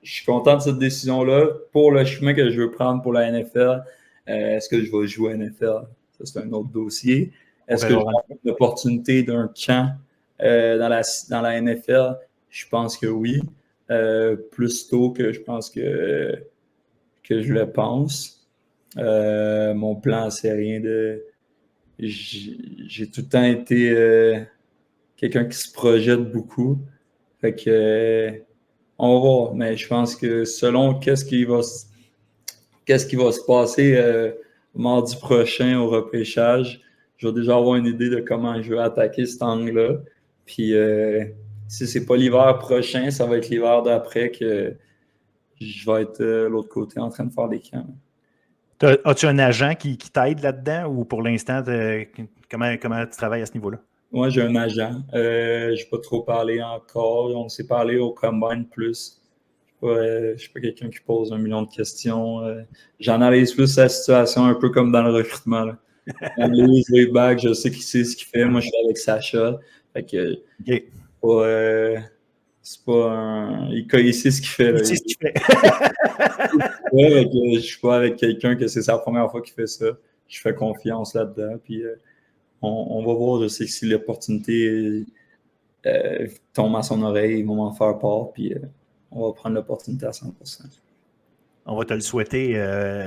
S4: je suis content de cette décision-là. Pour le chemin que je veux prendre pour la NFL, est-ce que je vais jouer à NFL? Ça, c'est un autre dossier. Est-ce que j'ai l'opportunité d'un camp dans la NFL? Je pense que oui. Plus tôt que je pense que je le pense. Mon plan, c'est rien de... J'ai tout le temps été quelqu'un qui se projette beaucoup. Fait que on va voir, mais je pense que selon qu'est-ce qui va se passer mardi prochain au repêchage, je vais déjà avoir une idée de comment je vais attaquer cet angle-là. Puis si c'est pas l'hiver prochain, ça va être l'hiver d'après que je vais être de l'autre côté en train de faire des camps.
S1: As-tu un agent qui t'aide là-dedans ou pour l'instant, comment tu travailles à ce niveau-là?
S4: Moi, j'ai un agent. Je n'ai pas trop parlé encore. On s'est parlé au Combine plus. Je ne suis pas quelqu'un qui pose 1 million de questions. J'analyse plus la situation un peu comme dans le recrutement. Là. J'analyse les bacs, je sais qui sait ce qu'il fait. Moi, je suis avec Sacha. Fait que c'est pas un... Il sait ce qu'il fait. Là.
S1: Il sait ce qu'il fait.
S4: Je ne suis pas avec quelqu'un que c'est sa première fois qu'il fait ça. Je fais confiance là-dedans. Puis on va voir. Je sais que si l'opportunité tombe à son oreille, ils vont m'en faire part. Puis on va prendre l'opportunité à 100%.
S1: On va te le souhaiter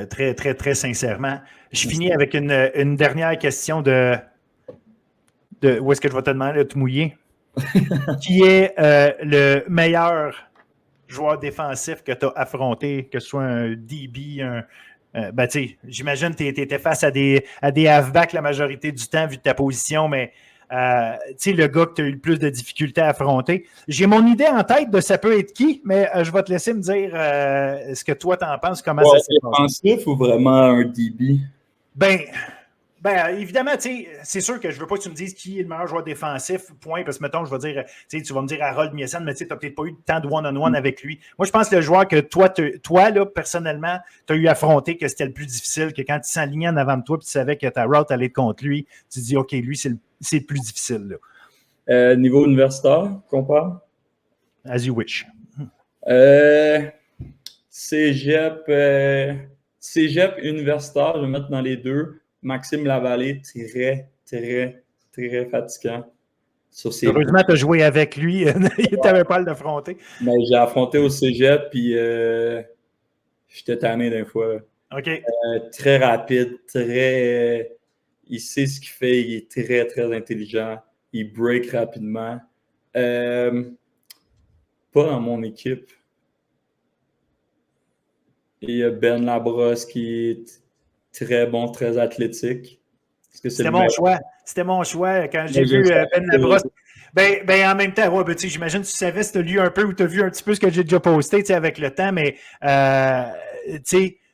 S1: très, très, très sincèrement. Je finis avec une dernière question de où est-ce que je vais te demander de te mouiller? Qui est le meilleur joueur défensif que tu as affronté, que ce soit un DB, j'imagine que tu étais face à des halfbacks la majorité du temps vu de ta position, mais le gars que tu as eu le plus de difficultés à affronter. J'ai mon idée en tête de ça peut être qui, mais je vais te laisser me dire ce que toi t'en penses, comment ça s'est passé.
S4: Défensif ou vraiment un DB?
S1: Évidemment, c'est sûr que je ne veux pas que tu me dises qui est le meilleur joueur défensif, point, parce que, mettons, je vais dire, tu vas me dire Harold Miessen, mais tu n'as peut-être pas eu tant de one-on-one avec lui. Moi, je pense que le joueur que toi là, personnellement, tu as eu affronté, que c'était le plus difficile, que quand tu s'alignais en avant de toi et tu savais que ta route allait être contre lui, tu dis, OK, lui, c'est le plus difficile. Là.
S4: Niveau universitaire, qu'on parle?
S1: As you wish.
S4: Cégep universitaire, je vais mettre dans les deux. Maxime Lavallée, très, très, très fatigant. sur ses
S1: Heureusement, tu as joué avec lui. Il t'avait pas à l'affronter.
S4: Mais j'ai affronté au cégep, puis j'étais tanné d'un fois.
S1: OK.
S4: Très rapide, très. Il sait ce qu'il fait, il est très, très intelligent. Il break rapidement. Pas dans mon équipe. Et il y a Ben Labrosse qui est très bon, très athlétique.
S1: C'était mon choix. C'était mon choix quand j'ai vu Ben Labrosse. Ben, en même temps, ouais, j'imagine que tu savais si tu as lu un peu ou tu as vu un petit peu ce que j'ai déjà posté avec le temps, mais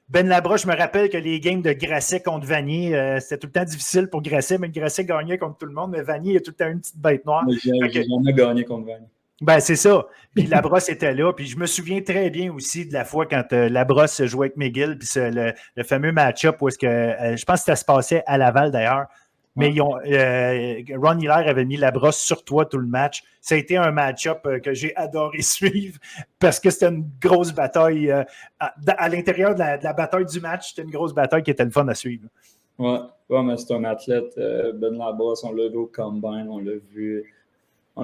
S1: Ben Labrosse, je me rappelle que les games de Grasset contre Vanier, c'était tout le temps difficile pour Grasset, mais Grasset gagnait contre tout le monde, mais Vanier, il a tout le temps une petite bête noire.
S4: J'ai jamais gagné contre Vanier.
S1: Ben, c'est ça. Puis Labrosse était là. Puis je me souviens très bien aussi de la fois quand Labrosse jouait avec McGill, puis le fameux match-up où est-ce que, je pense que ça se passait à Laval d'ailleurs, mais Ron Hiller avait mis Labrosse sur toi tout le match. Ça a été un match-up que j'ai adoré suivre parce que c'était une grosse bataille. À l'intérieur de la bataille du match, c'était une grosse bataille qui était le fun à suivre.
S4: Ouais, mais c'est un athlète. Ben Labrosse, on l'a vu au Combine, on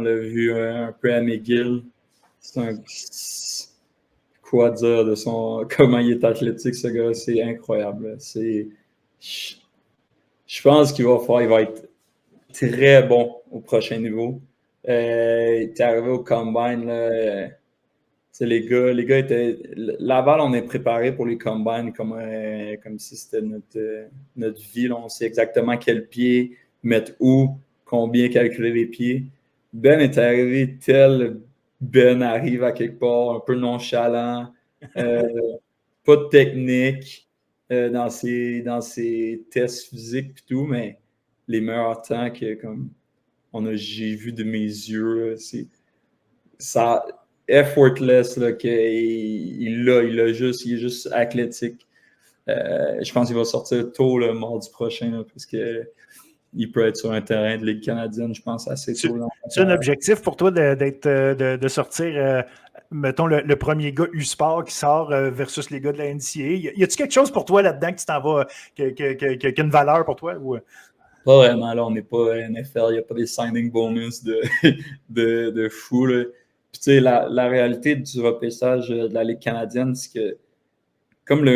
S4: l'a vu un peu à McGill. Quoi dire de comment il est athlétique, ce gars, c'est incroyable. Je pense qu'il va être très bon au prochain niveau. Il est arrivé au Combine, là, les gars étaient. Laval, on est préparé pour les Combines comme si c'était notre vie. Là. On sait exactement quel pied mettre où, combien calculer les pieds. Ben est arrivé tel Ben arrive à quelque part, un peu nonchalant, pas de technique dans ses tests physiques et tout, mais les meilleurs temps que j'ai vu de mes yeux, c'est ça effortless là, il est juste athlétique. Je pense qu'il va sortir tôt le mardi prochain là, parce que il peut être sur un terrain de Ligue canadienne, je pense, assez tôt.
S1: C'est un objectif pour toi de sortir, mettons, le premier gars U-Sport qui sort versus les gars de la NCAA. Y a-t-il quelque chose pour toi là-dedans que tu t'en vas, qui a une valeur pour toi? Ou...
S4: Pas vraiment, là, on n'est pas NFL, il n'y a pas des signing bonus de fou. Là. Puis, tu sais, la réalité du repêchage de la Ligue canadienne, c'est que, comme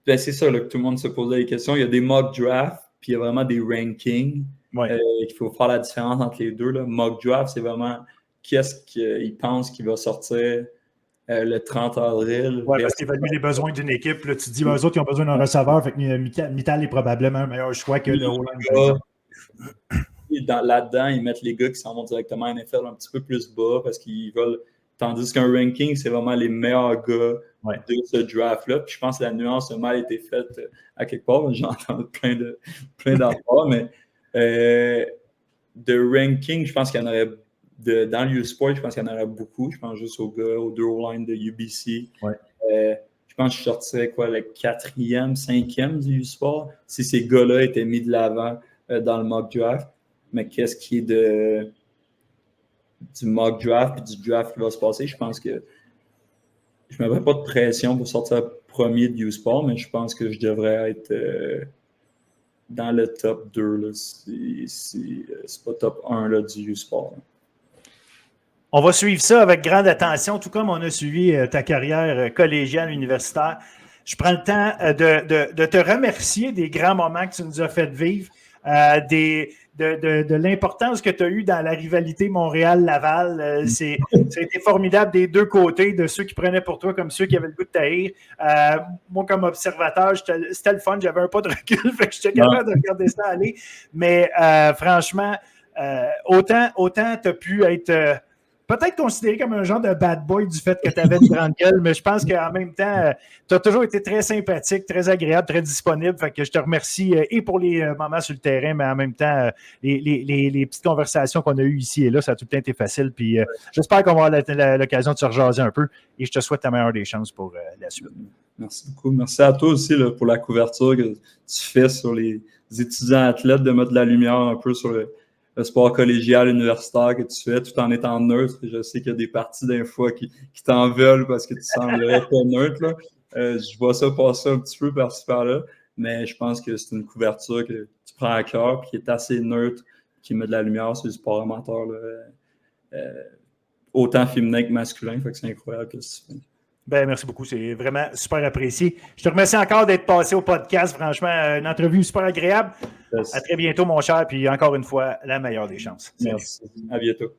S4: c'est ça là, que tout le monde se posait des questions, il y a des mock drafts. Puis il y a vraiment des rankings.
S1: Ouais.
S4: Il faut faire la différence entre les deux. Là. Mock draft, c'est vraiment qu'est-ce qu'ils pensent qu'il va sortir le 30 avril.
S1: Oui, parce qu'évaluer les besoins d'une équipe. Là, tu te dis, eux autres, ils ont besoin d'un receveur. Fait que Mittal est probablement un meilleur choix que le Roland.
S4: Là-dedans, ils mettent les gars qui s'en vont directement à NFL un petit peu plus bas parce qu'ils veulent. Tandis qu'un ranking, c'est vraiment les meilleurs gars de ce draft-là. Puis je pense que la nuance a mal été faite à quelque part. J'entends plein d'affaires, mais de ranking, je pense qu'il y en aurait dans le U-Sport, je pense qu'il y en aurait beaucoup. Je pense juste aux deux O-line de UBC.
S1: Ouais.
S4: Je pense que je sortirais le 4e, 5e du U-Sport si ces gars-là étaient mis de l'avant dans le mock draft. Mais qu'est-ce qui est du mock draft et du draft qui va se passer, je pense que je ne me mets pas de pression pour sortir premier de U-Sport, mais je pense que je devrais être dans le top 2. Là, c'est pas top 1 là, du U-Sport.
S1: On va suivre ça avec grande attention, tout comme on a suivi ta carrière collégiale, universitaire. Je prends le temps de te remercier des grands moments que tu nous as fait vivre, de l'importance que tu as eue dans la rivalité Montréal-Laval. C'était formidable des deux côtés, de ceux qui prenaient pour toi comme ceux qui avaient le goût de t'haïr. Moi, comme observateur, c'était le fun. J'avais un pas de recul, fait que j'étais capable de regarder ça aller. Mais franchement, autant tu as pu être... peut-être considéré comme un genre de bad boy du fait que tu avais une grande gueule, mais je pense qu'en même temps, tu as toujours été très sympathique, très agréable, très disponible. Fait que je te remercie et pour les moments sur le terrain, mais en même temps, les petites conversations qu'on a eues ici et là, ça a tout le temps été facile. Puis j'espère qu'on va avoir l'occasion de se rejaser un peu et je te souhaite la meilleure des chances pour la suite.
S4: Merci beaucoup. Merci à toi aussi là, pour la couverture que tu fais sur les étudiants athlètes, de mettre de la lumière un peu sur le sport collégial, universitaire que tu fais, tout en étant neutre. Je sais qu'il y a des parties d'un fois qui t'en veulent parce que tu semblerais pas neutre. Là. Je vois ça passer un petit peu par-ci par-là, mais je pense que c'est une couverture que tu prends à cœur et qui est assez neutre met de la lumière sur le sport amateur, là, autant féminin que masculin. Fait que c'est incroyable que tu fais.
S1: Ben, merci beaucoup. C'est vraiment super apprécié. Je te remercie encore d'être passé au podcast. Franchement, une entrevue super agréable.
S4: Yes.
S1: À très bientôt, mon cher. Puis encore une fois, la meilleure des chances. Salut.
S4: Merci. À bientôt.